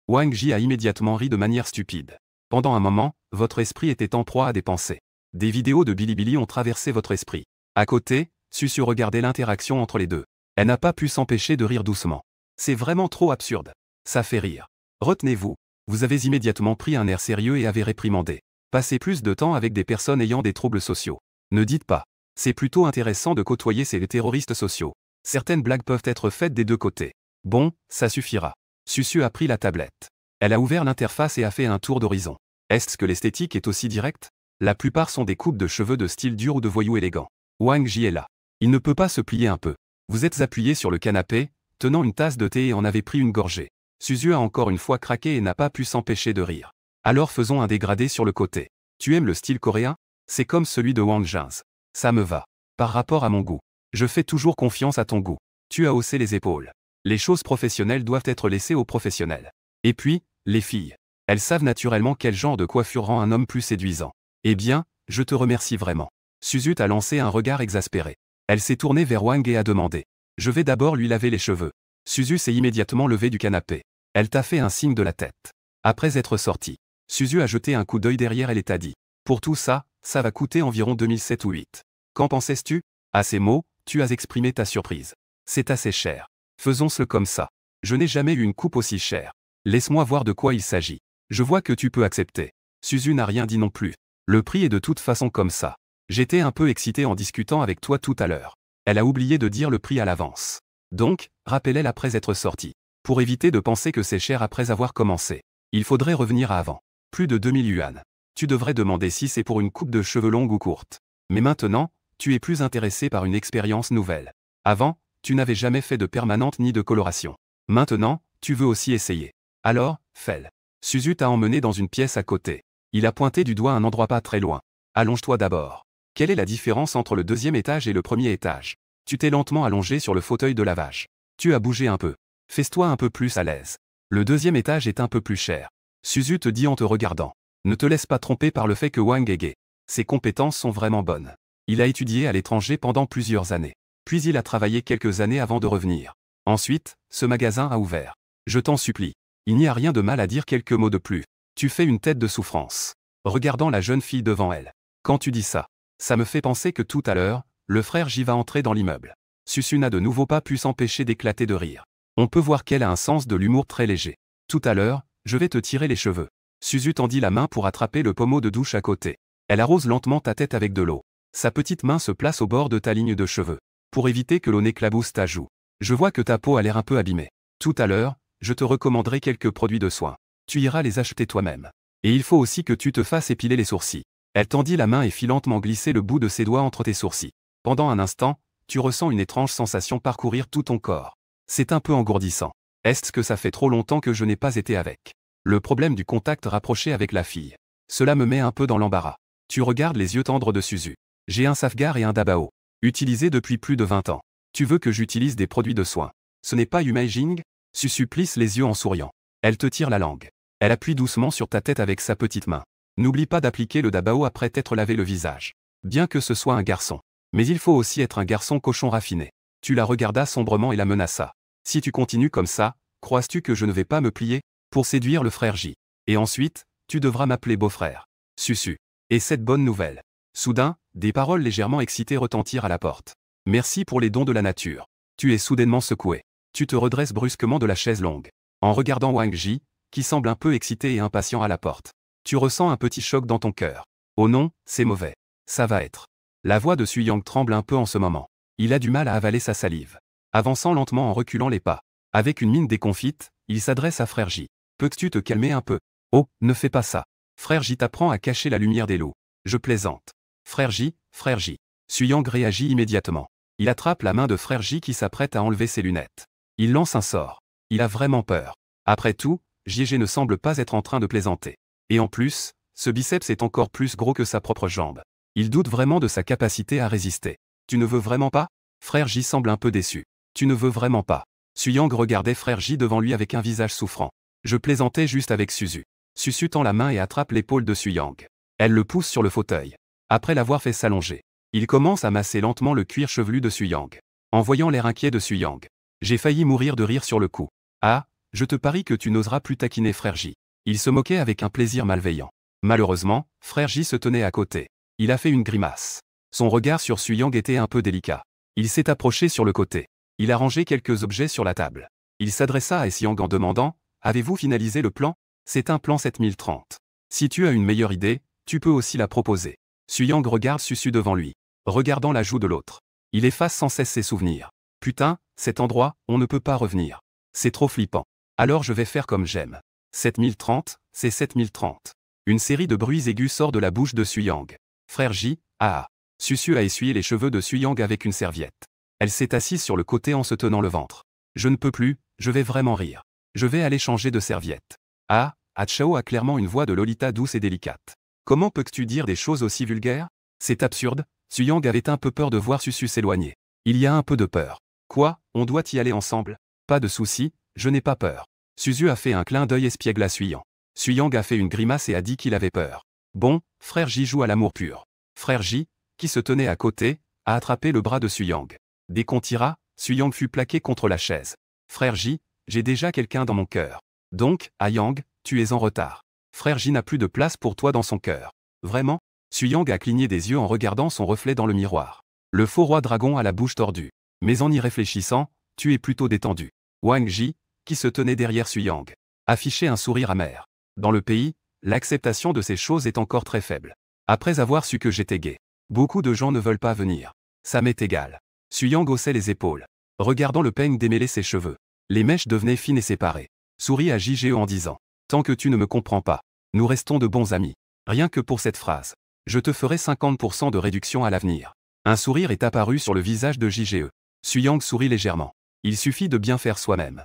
Wang Ji a immédiatement ri de manière stupide. Pendant un moment, votre esprit était en proie à des pensées. Des vidéos de Bilibili ont traversé votre esprit. À côté, Susu regardait l'interaction entre les deux. Elle n'a pas pu s'empêcher de rire doucement. C'est vraiment trop absurde. Ça fait rire. Retenez-vous. Vous avez immédiatement pris un air sérieux et avez réprimandé. Passez plus de temps avec des personnes ayant des troubles sociaux. Ne dites pas. C'est plutôt intéressant de côtoyer ces terroristes sociaux. Certaines blagues peuvent être faites des deux côtés. Bon, ça suffira. Susu a pris la tablette. Elle a ouvert l'interface et a fait un tour d'horizon. Est-ce que l'esthétique est aussi directe? La plupart sont des coupes de cheveux de style dur ou de voyou élégant. Wang Ji est là. Il ne peut pas se plier un peu. Vous êtes appuyé sur le canapé, tenant une tasse de thé et en avez pris une gorgée. Suzu a encore une fois craqué et n'a pas pu s'empêcher de rire. Alors faisons un dégradé sur le côté. Tu aimes le style coréen? C'est comme celui de Wang Jins. Ça me va. Par rapport à mon goût. Je fais toujours confiance à ton goût. Tu as haussé les épaules. Les choses professionnelles doivent être laissées aux professionnels. Et puis, les filles. Elles savent naturellement quel genre de coiffure rend un homme plus séduisant. Eh bien, je te remercie vraiment. Suzu a lancé un regard exaspéré. Elle s'est tournée vers Wang et a demandé. Je vais d'abord lui laver les cheveux. Suzu s'est immédiatement levée du canapé. Elle t'a fait un signe de la tête. Après être sortie, Suzu a jeté un coup d'œil derrière elle et t'a dit. Pour tout ça, ça va coûter environ 2007 ou 8. Qu'en pensais-tu? À ces mots, tu as exprimé ta surprise. C'est assez cher. Faisons-le comme ça. Je n'ai jamais eu une coupe aussi chère. Laisse-moi voir de quoi il s'agit. Je vois que tu peux accepter. Suzu n'a rien dit non plus. Le prix est de toute façon comme ça. J'étais un peu excité en discutant avec toi tout à l'heure. Elle a oublié de dire le prix à l'avance. Donc, rappelle-elle après être sortie. Pour éviter de penser que c'est cher après avoir commencé. Il faudrait revenir à avant. Plus de 2000 yuan. Tu devrais demander si c'est pour une coupe de cheveux longue ou courte. Mais maintenant, tu es plus intéressé par une expérience nouvelle. Avant, tu n'avais jamais fait de permanente ni de coloration. Maintenant, tu veux aussi essayer. Alors, fais-le. Suzu t'a emmené dans une pièce à côté. Il a pointé du doigt un endroit pas très loin. Allonge-toi d'abord. Quelle est la différence entre le deuxième étage et le premier étage? Tu t'es lentement allongé sur le fauteuil de lavage. Tu as bougé un peu. Fais-toi un peu plus à l'aise. Le deuxième étage est un peu plus cher. Suzu te dit en te regardant. Ne te laisse pas tromper par le fait que Wang est gay. Ses compétences sont vraiment bonnes. Il a étudié à l'étranger pendant plusieurs années. Puis il a travaillé quelques années avant de revenir. Ensuite, ce magasin a ouvert. Je t'en supplie. Il n'y a rien de mal à dire quelques mots de plus. Tu fais une tête de souffrance. Regardant la jeune fille devant elle. Quand tu dis ça, ça me fait penser que tout à l'heure, le frère J va entrer dans l'immeuble. Susu n'a de nouveau pas pu s'empêcher d'éclater de rire. On peut voir qu'elle a un sens de l'humour très léger. Tout à l'heure, je vais te tirer les cheveux. Suzu tendit la main pour attraper le pommeau de douche à côté. Elle arrose lentement ta tête avec de l'eau. Sa petite main se place au bord de ta ligne de cheveux. Pour éviter que l'eau n'éclabousse ta joue. Je vois que ta peau a l'air un peu abîmée. Tout à l'heure, je te recommanderai quelques produits de soin. Tu iras les acheter toi-même. Et il faut aussi que tu te fasses épiler les sourcils. Elle tendit la main et fit lentement glisser le bout de ses doigts entre tes sourcils. Pendant un instant, tu ressens une étrange sensation parcourir tout ton corps. C'est un peu engourdissant. Est-ce que ça fait trop longtemps que je n'ai pas été avec? Le problème du contact rapproché avec la fille. Cela me met un peu dans l'embarras. Tu regardes les yeux tendres de Suzu. J'ai un Safgar et un Dabao. Utilisés depuis plus de 20 ans. Tu veux que j'utilise des produits de soins? Ce n'est pas Humaging? Suzu plisse les yeux en souriant. Elle te tire la langue. Elle appuie doucement sur ta tête avec sa petite main. N'oublie pas d'appliquer le Dabao après t'être lavé le visage. Bien que ce soit un garçon. Mais il faut aussi être un garçon cochon raffiné. Tu la regardas sombrement et la menaça. Si tu continues comme ça, crois-tu que je ne vais pas me plier? Pour séduire le frère J. Et ensuite, tu devras m'appeler beau-frère. Susu. Et cette bonne nouvelle. Soudain, des paroles légèrement excitées retentirent à la porte. Merci pour les dons de la nature. Tu es soudainement secoué. Tu te redresses brusquement de la chaise longue. En regardant Wang Ji, qui semble un peu excité et impatient à la porte. Tu ressens un petit choc dans ton cœur. Oh non, c'est mauvais. Ça va être. La voix de Suyang tremble un peu en ce moment. Il a du mal à avaler sa salive. Avançant lentement en reculant les pas. Avec une mine déconfite, il s'adresse à frère J. Peux-tu te calmer un peu? Oh, ne fais pas ça. Frère J t'apprend à cacher la lumière des loups. Je plaisante. Frère J. Suyang réagit immédiatement. Il attrape la main de frère J qui s'apprête à enlever ses lunettes. Il lance un sort. Il a vraiment peur. Après tout, JG ne semble pas être en train de plaisanter. Et en plus, ce biceps est encore plus gros que sa propre jambe. Il doute vraiment de sa capacité à résister. Tu ne veux vraiment pas? Frère J semble un peu déçu. Tu ne veux vraiment pas. Suyang regardait frère J devant lui avec un visage souffrant. Je plaisantais juste avec Suzu. Susu tend la main et attrape l'épaule de Suyang. Elle le pousse sur le fauteuil. Après l'avoir fait s'allonger, il commence à masser lentement le cuir chevelu de Suyang. En voyant l'air inquiet de Suyang, j'ai failli mourir de rire sur le coup. Ah, je te parie que tu n'oseras plus taquiner frère J. Il se moquait avec un plaisir malveillant. Malheureusement, frère J se tenait à côté. Il a fait une grimace. Son regard sur Suyang était un peu délicat. Il s'est approché sur le côté. Il a rangé quelques objets sur la table. Il s'adressa à Suyang en demandant « Avez-vous finalisé le plan? C'est un plan 7030. Si tu as une meilleure idée, tu peux aussi la proposer. » Suyang regarde Susu devant lui, regardant la joue de l'autre. Il efface sans cesse ses souvenirs. « Putain, cet endroit, on ne peut pas revenir. C'est trop flippant. Alors je vais faire comme j'aime. 7030, c'est 7030. » Une série de bruits aigus sort de la bouche de Suyang. Frère J, ah. Susu a essuyé les cheveux de Suyang avec une serviette. Elle s'est assise sur le côté en se tenant le ventre. Je ne peux plus, je vais vraiment rire. Je vais aller changer de serviette. Ah, Chao a clairement une voix de Lolita douce et délicate. Comment peux-tu dire des choses aussi vulgaires? C'est absurde. Suyang avait un peu peur de voir Susu s'éloigner. Il y a un peu de peur. Quoi, on doit y aller ensemble? Pas de souci, je n'ai pas peur. Susu a fait un clin d'œil espiègle à Suyang. Suyang a fait une grimace et a dit qu'il avait peur. Bon, frère J joue à l'amour pur. Frère J, qui se tenait à côté, a attrapé le bras de Suyang. Dès qu'on tira, Suyang fut plaqué contre la chaise. Frère J, j'ai déjà quelqu'un dans mon cœur. Donc, Yang, tu es en retard. Frère J n'a plus de place pour toi dans son cœur. Vraiment? Suyang a cligné des yeux en regardant son reflet dans le miroir. Le faux roi dragon a la bouche tordue. Mais en y réfléchissant, tu es plutôt détendu. Wang Ji, qui se tenait derrière Suyang, affichait un sourire amer. Dans le pays, l'acceptation de ces choses est encore très faible. Après avoir su que j'étais gay, beaucoup de gens ne veulent pas venir. Ça m'est égal. Suyang haussait les épaules, regardant le peigne démêler ses cheveux. Les mèches devenaient fines et séparées. Sourit à JGE en disant « Tant que tu ne me comprends pas, nous restons de bons amis. » Rien que pour cette phrase. Je te ferai 50% de réduction à l'avenir. Un sourire est apparu sur le visage de JGE. Suyang sourit légèrement. Il suffit de bien faire soi-même.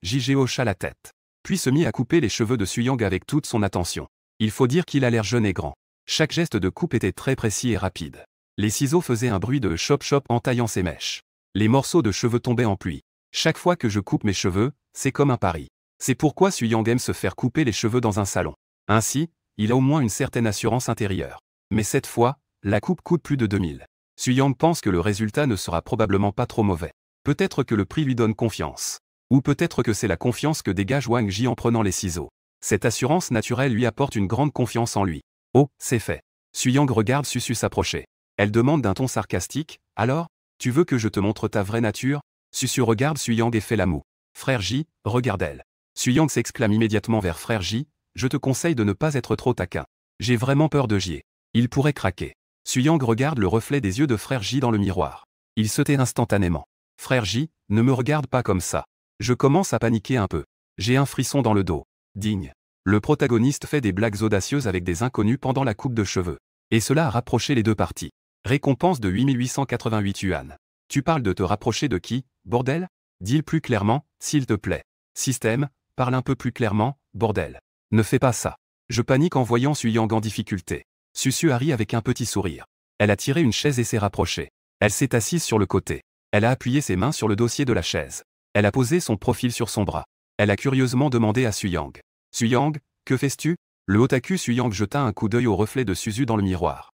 JGE hocha la tête. Puis se mit à couper les cheveux de Suyang avec toute son attention. Il faut dire qu'il a l'air jeune et grand. Chaque geste de coupe était très précis et rapide. Les ciseaux faisaient un bruit de chop-chop en taillant ses mèches. Les morceaux de cheveux tombaient en pluie. Chaque fois que je coupe mes cheveux, c'est comme un pari. C'est pourquoi Suyang aime se faire couper les cheveux dans un salon. Ainsi, il a au moins une certaine assurance intérieure. Mais cette fois, la coupe coûte plus de 2000. Suyang pense que le résultat ne sera probablement pas trop mauvais. Peut-être que le prix lui donne confiance. Ou peut-être que c'est la confiance que dégage Wang Ji en prenant les ciseaux. Cette assurance naturelle lui apporte une grande confiance en lui. Oh, c'est fait. Suyang regarde Susu s'approcher. Elle demande d'un ton sarcastique, alors, tu veux que je te montre ta vraie nature? Susu regarde Suyang et fait la moue. Frère J, regarde elle. Suyang s'exclame immédiatement vers Frère J, je te conseille de ne pas être trop taquin. J'ai vraiment peur de J. Il pourrait craquer. Suyang regarde le reflet des yeux de Frère J dans le miroir. Il se tait instantanément. Frère J, ne me regarde pas comme ça. Je commence à paniquer un peu. J'ai un frisson dans le dos. Digne. Le protagoniste fait des blagues audacieuses avec des inconnus pendant la coupe de cheveux. Et cela a rapproché les deux parties. Récompense de 8888 yuan. Tu parles de te rapprocher de qui, bordel? Dis-le plus clairement, s'il te plaît. Système, parle un peu plus clairement, bordel. Ne fais pas ça. Je panique en voyant Suyang en difficulté. Susu a ri avec un petit sourire. Elle a tiré une chaise et s'est rapprochée. Elle s'est assise sur le côté. Elle a appuyé ses mains sur le dossier de la chaise. Elle a posé son profil sur son bras. Elle a curieusement demandé à Suyang. Suyang, que fais-tu? Le otaku Suyang jeta un coup d'œil au reflet de Suzu dans le miroir.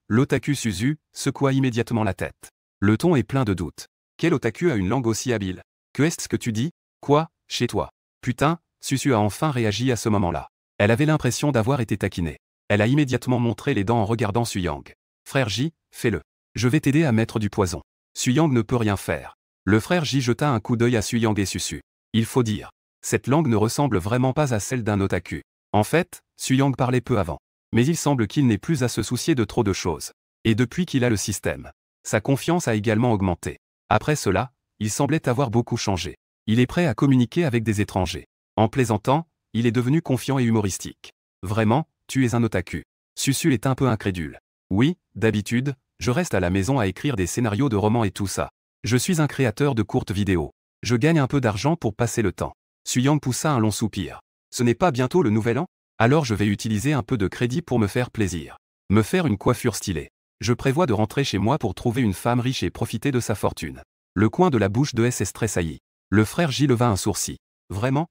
L'otaku Suzu, secoua immédiatement la tête. Le ton est plein de doute. Quel otaku a une langue aussi habile? Que est-ce que tu dis? Quoi, chez toi? Putain, Suzu a enfin réagi à ce moment-là. Elle avait l'impression d'avoir été taquinée. Elle a immédiatement montré les dents en regardant Suyang. Frère J, fais-le. Je vais t'aider à mettre du poison. Suyang ne peut rien faire. Le frère J jeta un coup d'œil à Suyang et Susu. Il faut dire. Cette langue ne ressemble vraiment pas à celle d'un otaku. En fait, Suyang parlait peu avant. Mais il semble qu'il n'ait plus à se soucier de trop de choses. Et depuis qu'il a le système, sa confiance a également augmenté. Après cela, il semblait avoir beaucoup changé. Il est prêt à communiquer avec des étrangers. En plaisantant, il est devenu confiant et humoristique. Vraiment, tu es un otaku. Susu est un peu incrédule. Oui, d'habitude, je reste à la maison à écrire des scénarios de romans et tout ça. Je suis un créateur de courtes vidéos. Je gagne un peu d'argent pour passer le temps. Suyang poussa un long soupir. Ce n'est pas bientôt le nouvel an? Alors je vais utiliser un peu de crédit pour me faire plaisir. Me faire une coiffure stylée. Je prévois de rentrer chez moi pour trouver une femme riche et profiter de sa fortune. Le coin de la bouche de SS tressaillit. Le frère J leva un sourcil. Vraiment?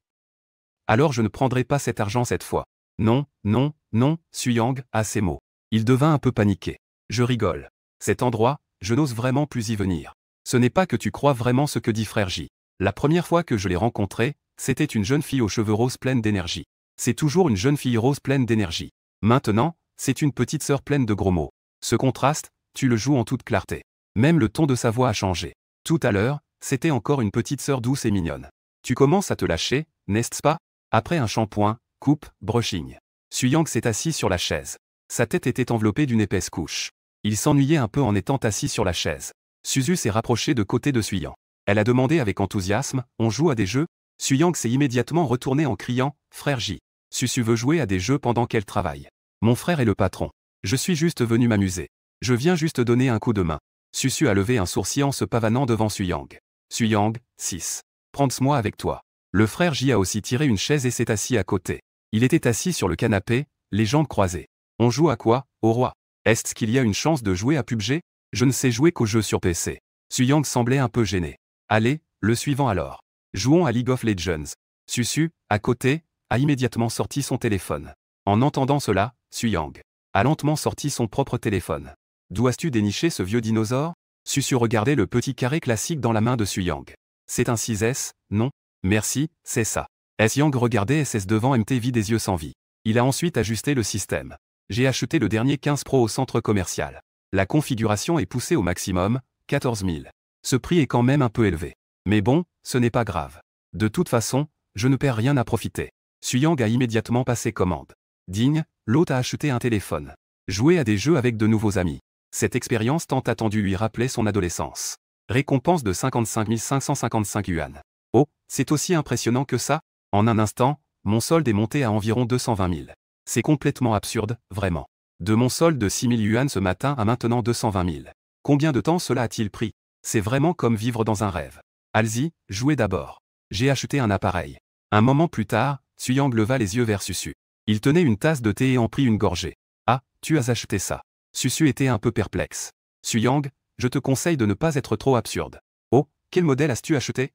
Alors je ne prendrai pas cet argent cette fois. Non, non, non, Suyang, à ces mots. Il devint un peu paniqué. Je rigole. Cet endroit, je n'ose vraiment plus y venir. Ce n'est pas que tu crois vraiment ce que dit frère J. La première fois que je l'ai rencontré, c'était une jeune fille aux cheveux roses pleine d'énergie. C'est toujours une jeune fille rose pleine d'énergie. Maintenant, c'est une petite sœur pleine de gros mots. Ce contraste, tu le joues en toute clarté. Même le ton de sa voix a changé. Tout à l'heure, c'était encore une petite sœur douce et mignonne. Tu commences à te lâcher, n'est-ce pas? Après un shampoing, coupe, brushing. Suyang s'est assis sur la chaise. Sa tête était enveloppée d'une épaisse couche. Il s'ennuyait un peu en étant assis sur la chaise. Suzu s'est rapprochée de côté de Suyang. Elle a demandé avec enthousiasme, on joue à des jeux? Suyang s'est immédiatement retourné en criant, frère J. Susu veut jouer à des jeux pendant qu'elle travaille. Mon frère est le patron. Je suis juste venu m'amuser. Je viens juste donner un coup de main. Susu a levé un sourcil en se pavanant devant Suyang. Suyang, 6. Prends-moi avec toi. Le frère J a aussi tiré une chaise et s'est assis à côté. Il était assis sur le canapé, les jambes croisées. On joue à quoi, au roi? Est-ce qu'il y a une chance de jouer à PUBG? Je ne sais jouer qu'aux jeux sur PC. Suyang semblait un peu gêné. Allez, le suivant alors. Jouons à League of Legends. Susu, à côté, a immédiatement sorti son téléphone. En entendant cela, Suyang a lentement sorti son propre téléphone. D'où as-tu déniché ce vieux dinosaure? Susu regardait le petit carré classique dans la main de Suyang. C'est un 6S, non? Merci, c'est ça. Suyang regardait SS devant MTV des yeux sans vie. Il a ensuite ajusté le système. J'ai acheté le dernier 15 Pro au centre commercial. La configuration est poussée au maximum, 14 000. Ce prix est quand même un peu élevé. Mais bon, ce n'est pas grave. De toute façon, je ne perds rien à profiter. Suyang a immédiatement passé commande. Digne, l'hôte a acheté un téléphone. Jouer à des jeux avec de nouveaux amis. Cette expérience tant attendue lui rappelait son adolescence. Récompense de 55 555 yuan. Oh, c'est aussi impressionnant que ça? En un instant, mon solde est monté à environ 220 000. C'est complètement absurde, vraiment. De mon solde de 6 000 yuan ce matin à maintenant 220 000. Combien de temps cela a-t-il pris? C'est vraiment comme vivre dans un rêve. Allez-y, jouez d'abord. J'ai acheté un appareil. Un moment plus tard, Suyang leva les yeux vers Susu. Il tenait une tasse de thé et en prit une gorgée. Ah, tu as acheté ça. Susu était un peu perplexe. Suyang, je te conseille de ne pas être trop absurde. Oh, quel modèle as-tu acheté?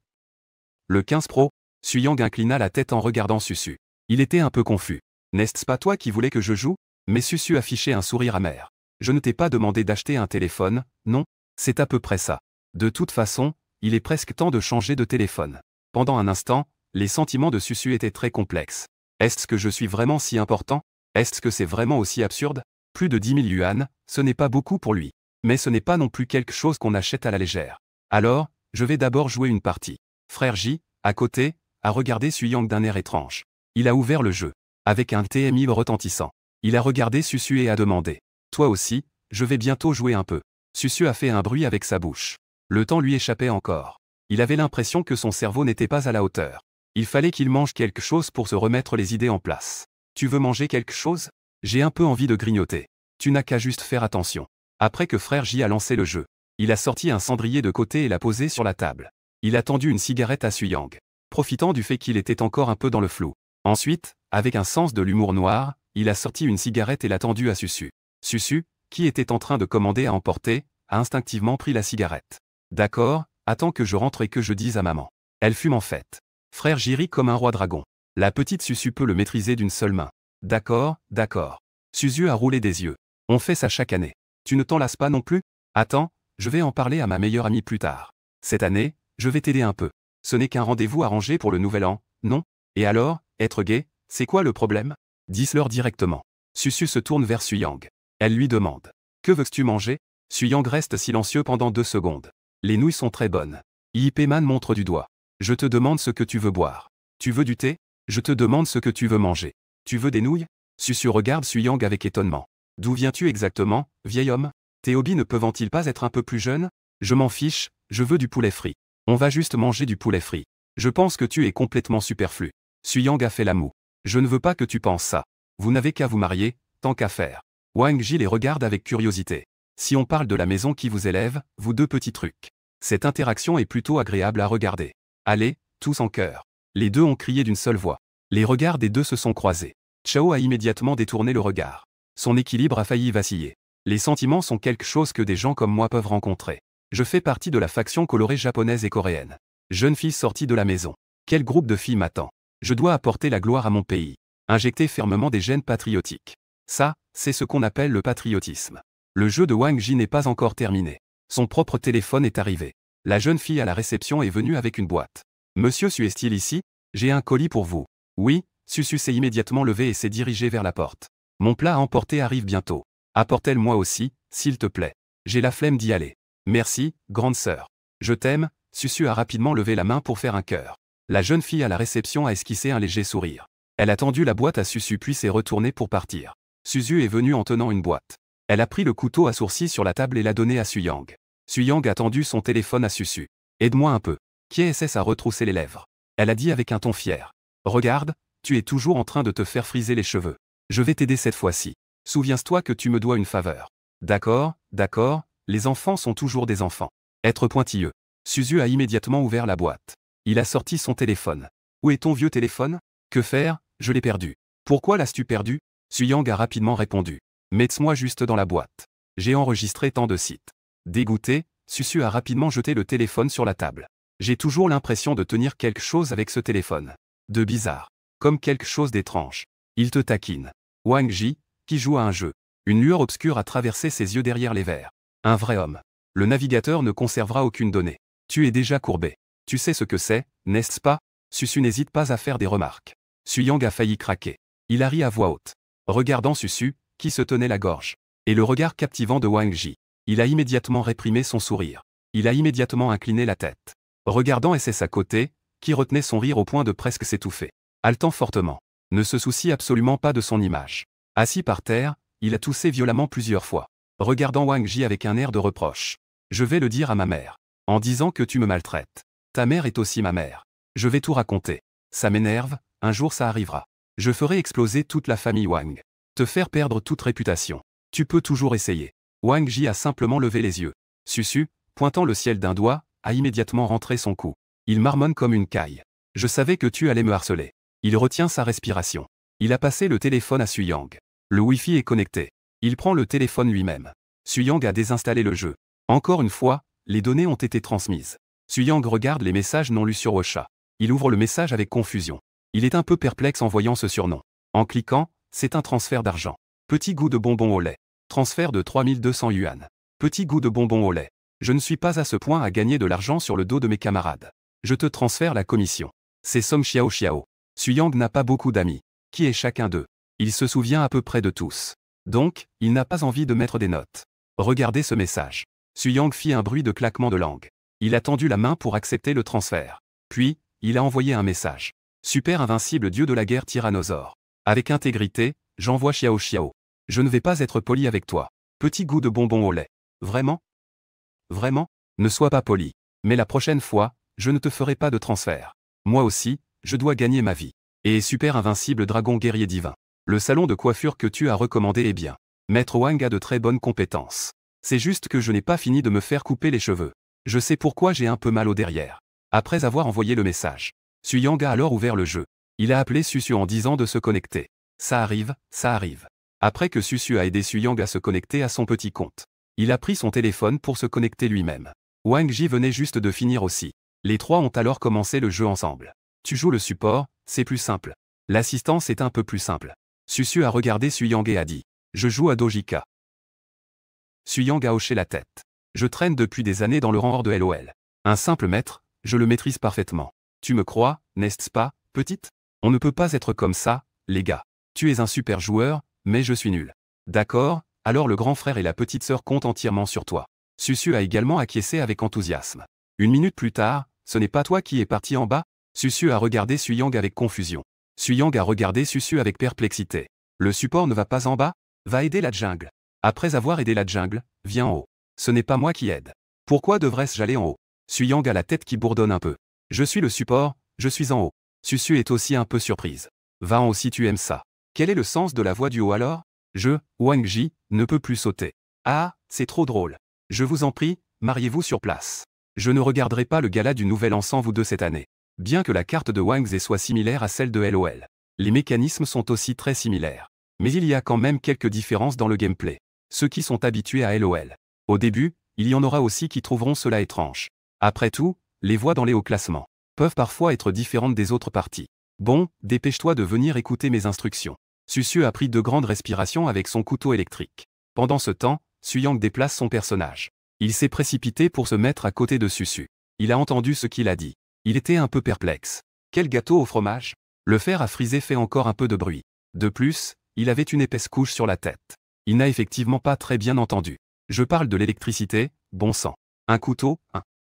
Le 15 Pro. Suyang inclina la tête en regardant Susu. Il était un peu confus. N'est-ce pas toi qui voulais que je joue? Mais Susu affichait un sourire amer. Je ne t'ai pas demandé d'acheter un téléphone, non? C'est à peu près ça. De toute façon, il est presque temps de changer de téléphone. Pendant un instant, les sentiments de Susu étaient très complexes. Est-ce que je suis vraiment si important? Est-ce que c'est vraiment aussi absurde? Plus de 10 000 yuan, ce n'est pas beaucoup pour lui. Mais ce n'est pas non plus quelque chose qu'on achète à la légère. Alors, je vais d'abord jouer une partie. Frère J, à côté, a regardé Suyang d'un air étrange. Il a ouvert le jeu. Avec un TMI retentissant. Il a regardé Susu et a demandé. Toi aussi, je vais bientôt jouer un peu. Susu a fait un bruit avec sa bouche. Le temps lui échappait encore. Il avait l'impression que son cerveau n'était pas à la hauteur. Il fallait qu'il mange quelque chose pour se remettre les idées en place. Tu veux manger quelque chose? J'ai un peu envie de grignoter. Tu n'as qu'à juste faire attention. Après que Frère J a lancé le jeu, il a sorti un cendrier de côté et l'a posé sur la table. Il a tendu une cigarette à Suyang, profitant du fait qu'il était encore un peu dans le flou. Ensuite, avec un sens de l'humour noir, il a sorti une cigarette et l'a tendue à Susu. Susu, qui était en train de commander à emporter, a instinctivement pris la cigarette. D'accord, attends que je rentre et que je dise à maman. Elle fume en fait. Frère J rit comme un roi dragon. La petite Susu peut le maîtriser d'une seule main. D'accord, d'accord. Susu a roulé des yeux. On fait ça chaque année. Tu ne t'en lasses pas non plus? Attends, je vais en parler à ma meilleure amie plus tard. Cette année, je vais t'aider un peu. Ce n'est qu'un rendez-vous arrangé pour le nouvel an, non? Et alors, être gay, c'est quoi le problème? Dis-leur directement. Susu se tourne vers Suyang. Elle lui demande. Que veux-tu manger? Suyang reste silencieux pendant 2 secondes. Les nouilles sont très bonnes. Yipeman montre du doigt. Je te demande ce que tu veux boire. Tu veux du thé? Je te demande ce que tu veux manger. Tu veux des nouilles? Susu regarde Suyang avec étonnement. D'où viens-tu exactement, vieil homme? Tes hobbies ne peuvent-ils pas être un peu plus jeunes? Je m'en fiche, je veux du poulet frit. On va juste manger du poulet frit. Je pense que tu es complètement superflu. Suyang a fait la moue. Je ne veux pas que tu penses ça. Vous n'avez qu'à vous marier, tant qu'à faire. Wang Ji les regarde avec curiosité. Si on parle de la maison qui vous élève, vous deux petits trucs. Cette interaction est plutôt agréable à regarder. Allez, tous en chœur. Les deux ont crié d'une seule voix. Les regards des deux se sont croisés. Chao a immédiatement détourné le regard. Son équilibre a failli vaciller. Les sentiments sont quelque chose que des gens comme moi peuvent rencontrer. Je fais partie de la faction colorée japonaise et coréenne. Jeune fille sortie de la maison. Quel groupe de filles m'attend? Je dois apporter la gloire à mon pays. Injecter fermement des gènes patriotiques. Ça, c'est ce qu'on appelle le patriotisme. Le jeu de Wang Ji n'est pas encore terminé. Son propre téléphone est arrivé. La jeune fille à la réception est venue avec une boîte. Monsieur Su est-il ici? J'ai un colis pour vous. Oui, Susu s'est immédiatement levé et s'est dirigé vers la porte. Mon plat à emporter arrive bientôt. Apporte-le-moi aussi, s'il te plaît. J'ai la flemme d'y aller. Merci, grande sœur. Je t'aime. Susu a rapidement levé la main pour faire un cœur. La jeune fille à la réception a esquissé un léger sourire. Elle a tendu la boîte à Susu puis s'est retournée pour partir. Susu est venue en tenant une boîte. Elle a pris le couteau à sourcils sur la table et l'a donné à Suyang. Suyang a tendu son téléphone à Susu. Aide-moi un peu. Qui est-ce à retrousser les lèvres? Elle a dit avec un ton fier. Regarde, tu es toujours en train de te faire friser les cheveux. Je vais t'aider cette fois-ci. Souviens-toi que tu me dois une faveur. D'accord, d'accord, les enfants sont toujours des enfants. Être pointilleux. Susu a immédiatement ouvert la boîte. Il a sorti son téléphone. Où est ton vieux téléphone? Que faire? Je l'ai perdu. Pourquoi l'as-tu perdu? Suyang a rapidement répondu. Mets-moi juste dans la boîte. J'ai enregistré tant de sites. Dégoûté, Susu a rapidement jeté le téléphone sur la table. J'ai toujours l'impression de tenir quelque chose avec ce téléphone. De bizarre. Comme quelque chose d'étrange. Il te taquine. Wang Ji, qui joue à un jeu. Une lueur obscure a traversé ses yeux derrière les verres. Un vrai homme. Le navigateur ne conservera aucune donnée. Tu es déjà courbé. Tu sais ce que c'est, n'est-ce pas? Susu n'hésite pas à faire des remarques. Suyang a failli craquer. Il a ri à voix haute. Regardant Susu, qui se tenait la gorge. Et le regard captivant de Wang Ji. Il a immédiatement réprimé son sourire. Il a immédiatement incliné la tête. Regardant SS à côté, qui retenait son rire au point de presque s'étouffer. Haletant fortement. Ne se soucie absolument pas de son image. Assis par terre, il a toussé violemment plusieurs fois. Regardant Wang Ji avec un air de reproche. Je vais le dire à ma mère. En disant que tu me maltraites. Ta mère est aussi ma mère. Je vais tout raconter. Ça m'énerve, un jour ça arrivera. Je ferai exploser toute la famille Wang. Te faire perdre toute réputation. Tu peux toujours essayer. Wang Ji a simplement levé les yeux. Susu, pointant le ciel d'un doigt, a immédiatement rentré son cou. Il marmonne comme une caille. Je savais que tu allais me harceler. Il retient sa respiration. Il a passé le téléphone à Suyang. Le Wi-Fi est connecté. Il prend le téléphone lui-même. Suyang a désinstallé le jeu. Encore une fois, les données ont été transmises. Suyang regarde les messages non lus sur Ocha. Il ouvre le message avec confusion. Il est un peu perplexe en voyant ce surnom. En cliquant, c'est un transfert d'argent. Petit goût de bonbon au lait. Transfert de 3200 yuan. Petit goût de bonbon au lait. Je ne suis pas à ce point à gagner de l'argent sur le dos de mes camarades. Je te transfère la commission. C'est Song Xiao Xiao. Suyang n'a pas beaucoup d'amis. Qui est chacun d'eux? Il se souvient à peu près de tous. Donc, il n'a pas envie de mettre des notes. Regardez ce message. Suyang fit un bruit de claquement de langue. Il a tendu la main pour accepter le transfert. Puis, il a envoyé un message. Super invincible dieu de la guerre tyrannosaure. Avec intégrité, j'envoie Xiao Xiao. Je ne vais pas être poli avec toi. Petit goût de bonbon au lait. Vraiment? Vraiment? Ne sois pas poli. Mais la prochaine fois, je ne te ferai pas de transfert. Moi aussi, je dois gagner ma vie. Et super invincible dragon guerrier divin. Le salon de coiffure que tu as recommandé est bien. Maître Wang a de très bonnes compétences. C'est juste que je n'ai pas fini de me faire couper les cheveux. Je sais pourquoi j'ai un peu mal au derrière. Après avoir envoyé le message, Suyang a alors ouvert le jeu. Il a appelé Susu en disant de se connecter. Ça arrive, ça arrive. Après que Susu a aidé Suyang à se connecter à son petit compte, il a pris son téléphone pour se connecter lui-même. Wang Ji venait juste de finir aussi. Les trois ont alors commencé le jeu ensemble. Tu joues le support, c'est plus simple. L'assistance est un peu plus simple. Susu a regardé Suyang et a dit. Je joue à Dojika. Suyang a hoché la tête. Je traîne depuis des années dans le rang hors de LOL. Un simple maître, je le maîtrise parfaitement. Tu me crois, n'est-ce pas, petite? On ne peut pas être comme ça, les gars. Tu es un super joueur, mais je suis nul. D'accord, alors le grand frère et la petite sœur comptent entièrement sur toi. Susu a également acquiescé avec enthousiasme. Une minute plus tard, ce n'est pas toi qui es parti en bas? Susu a regardé Suyang avec confusion. Suyang a regardé Susu avec perplexité. Le support ne va pas en bas? Va aider la jungle. Après avoir aidé la jungle, viens en haut. Ce n'est pas moi qui aide. Pourquoi devrais-je aller en haut? Suyang a la tête qui bourdonne un peu. Je suis le support, je suis en haut. Susu est aussi un peu surprise. Va en haut si tu aimes ça. Quel est le sens de la voix du haut alors? Je, Wang Ji, ne peux plus sauter. Ah, c'est trop drôle. Je vous en prie, mariez-vous sur place. Je ne regarderai pas le gala du Nouvel An sans vous deux cette année. Bien que la carte de Wang Zhe soit similaire à celle de LOL, les mécanismes sont aussi très similaires. Mais il y a quand même quelques différences dans le gameplay. Ceux qui sont habitués à LOL. Au début, il y en aura aussi qui trouveront cela étrange. Après tout, les voix dans les hauts classements peuvent parfois être différentes des autres parties. Bon, dépêche-toi de venir écouter mes instructions. Susu a pris de grandes respirations avec son couteau électrique. Pendant ce temps, Suyang déplace son personnage. Il s'est précipité pour se mettre à côté de Susu. Il a entendu ce qu'il a dit. Il était un peu perplexe. Quel gâteau au fromage? Le fer à friser fait encore un peu de bruit. De plus, il avait une épaisse couche sur la tête. Il n'a effectivement pas très bien entendu. Je parle de l'électricité, bon sang. Un couteau,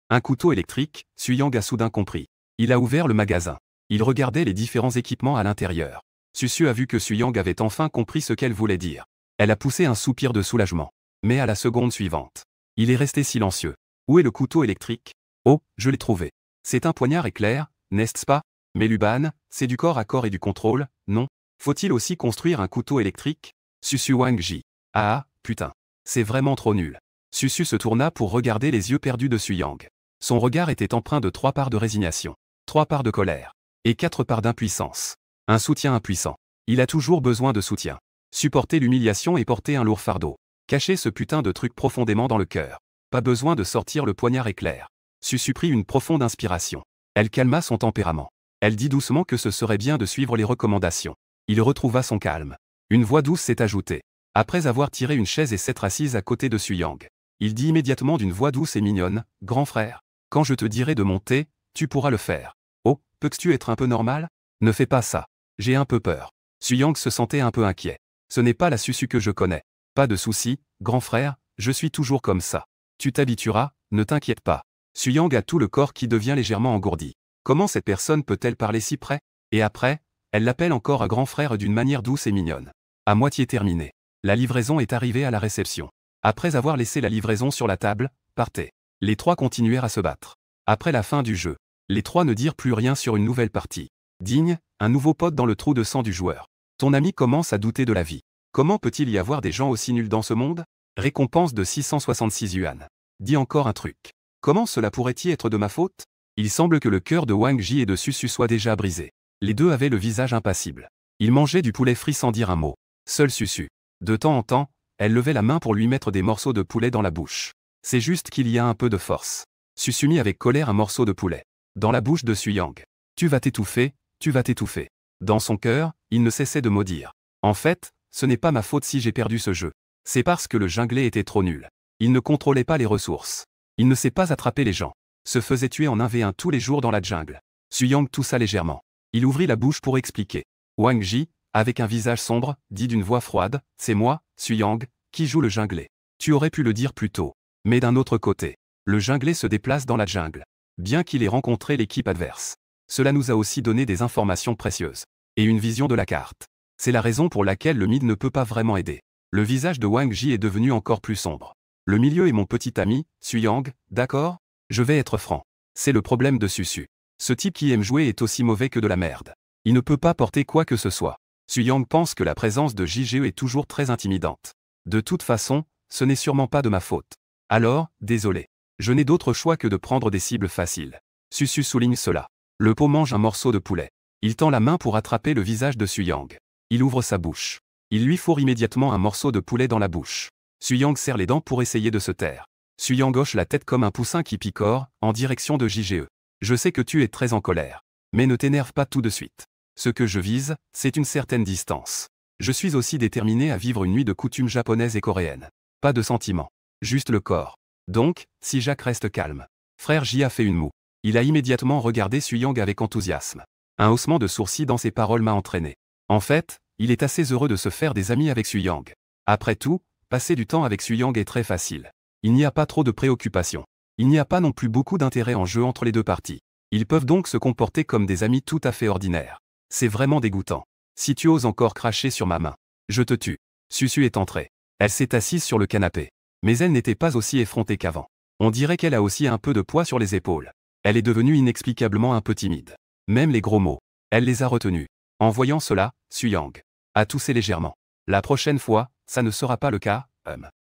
un couteau électrique, Suyang a soudain compris. Il a ouvert le magasin. Il regardait les différents équipements à l'intérieur. Susu a vu que Suyang avait enfin compris ce qu'elle voulait dire. Elle a poussé un soupir de soulagement. Mais à la seconde suivante, il est resté silencieux. Où est le couteau électrique? Oh, je l'ai trouvé. C'est un poignard éclair, n'est-ce pas? Mais Luban, c'est du corps à corps et du contrôle, non? Faut-il aussi construire un couteau électrique? Susu Wang Ji. Ah, putain. C'est vraiment trop nul. Susu se tourna pour regarder les yeux perdus de Suyang. Son regard était empreint de 3 parts de résignation, 3 parts de colère, et 4 parts d'impuissance. Un soutien impuissant. Il a toujours besoin de soutien. Supporter l'humiliation et porter un lourd fardeau. Cacher ce putain de truc profondément dans le cœur. Pas besoin de sortir le poignard éclair. Susu prit une profonde inspiration. Elle calma son tempérament. Elle dit doucement que ce serait bien de suivre les recommandations. Il retrouva son calme. Une voix douce s'est ajoutée. Après avoir tiré une chaise et s'être assise à côté de Suyang, il dit immédiatement d'une voix douce et mignonne, « Grand frère, quand je te dirai de monter, tu pourras le faire. Oh, peux-tu être un peu normal? Ne fais pas ça. J'ai un peu peur. » Suyang se sentait un peu inquiet. Ce n'est pas la Susu que je connais. Pas de souci, grand frère, je suis toujours comme ça. Tu t'habitueras, ne t'inquiète pas. Suyang a tout le corps qui devient légèrement engourdi. Comment cette personne peut-elle parler si près? Et après, elle l'appelle encore à grand frère d'une manière douce et mignonne. À moitié terminée. La livraison est arrivée à la réception. Après avoir laissé la livraison sur la table, partez. Les trois continuèrent à se battre. Après la fin du jeu, les trois ne dirent plus rien sur une nouvelle partie. Digne, un nouveau pote dans le trou de sang du joueur. Ton ami commence à douter de la vie. Comment peut-il y avoir des gens aussi nuls dans ce monde? Récompense de 666 yuan. Dis encore un truc. Comment cela pourrait-il être de ma faute? Il semble que le cœur de Wang Ji et de Susu soit déjà brisé. Les deux avaient le visage impassible. Ils mangeaient du poulet frit sans dire un mot. Seul Susu. De temps en temps, elle levait la main pour lui mettre des morceaux de poulet dans la bouche. C'est juste qu'il y a un peu de force. Susu mit avec colère un morceau de poulet dans la bouche de Suyang. Tu vas t'étouffer, tu vas t'étouffer. Dans son cœur, il ne cessait de maudire. En fait, ce n'est pas ma faute si j'ai perdu ce jeu. C'est parce que le junglé était trop nul. Il ne contrôlait pas les ressources. Il ne sait pas attraper les gens. Se faisait tuer en 1v1 tous les jours dans la jungle. Suyang toussa légèrement. Il ouvrit la bouche pour expliquer. Wang Ji, avec un visage sombre, dit d'une voix froide, « C'est moi, Suyang, qui joue le junglé. Tu aurais pu le dire plus tôt. » Mais d'un autre côté, le junglé se déplace dans la jungle. Bien qu'il ait rencontré l'équipe adverse. Cela nous a aussi donné des informations précieuses. Et une vision de la carte. C'est la raison pour laquelle le mid ne peut pas vraiment aider. Le visage de Wang Ji est devenu encore plus sombre. Le milieu est mon petit ami, Suyang, d'accord? Je vais être franc. C'est le problème de Susu. Ce type qui aime jouer est aussi mauvais que de la merde. Il ne peut pas porter quoi que ce soit. Suyang pense que la présence de JGE est toujours très intimidante. De toute façon, ce n'est sûrement pas de ma faute. Alors, désolé. Je n'ai d'autre choix que de prendre des cibles faciles. Susu souligne cela. Le pot mange un morceau de poulet. Il tend la main pour attraper le visage de Suyang. Il ouvre sa bouche. Il lui fourre immédiatement un morceau de poulet dans la bouche. Suyang serre les dents pour essayer de se taire. Suyang hoche la tête comme un poussin qui picore, en direction de JGE. Je sais que tu es très en colère. Mais ne t'énerve pas tout de suite. Ce que je vise, c'est une certaine distance. Je suis aussi déterminé à vivre une nuit de coutumes japonaises et coréennes. Pas de sentiments. Juste le corps. Donc, si Jacques reste calme. Frère J a fait une moue. Il a immédiatement regardé Suyang avec enthousiasme. Un haussement de sourcils dans ses paroles m'a entraîné. En fait, il est assez heureux de se faire des amis avec Suyang. Après tout, passer du temps avec Suyang est très facile. Il n'y a pas trop de préoccupations. Il n'y a pas non plus beaucoup d'intérêt en jeu entre les deux parties. Ils peuvent donc se comporter comme des amis tout à fait ordinaires. C'est vraiment dégoûtant. Si tu oses encore cracher sur ma main, je te tue. Susu est entrée. Elle s'est assise sur le canapé. Mais elle n'était pas aussi effrontée qu'avant. On dirait qu'elle a aussi un peu de poids sur les épaules. Elle est devenue inexplicablement un peu timide. Même les gros mots, elle les a retenus. En voyant cela, Suyang a toussé légèrement. La prochaine fois, ça ne sera pas le cas,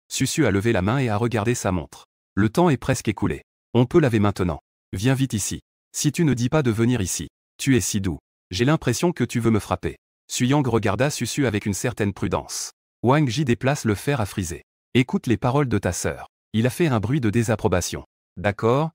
Susu a levé la main et a regardé sa montre. Le temps est presque écoulé. On peut laver maintenant. Viens vite ici. Si tu ne dis pas de venir ici, tu es si doux. J'ai l'impression que tu veux me frapper. Suyang regarda Susu avec une certaine prudence. Wang Ji déplace le fer à friser. Écoute les paroles de ta sœur. Il a fait un bruit de désapprobation. D'accord,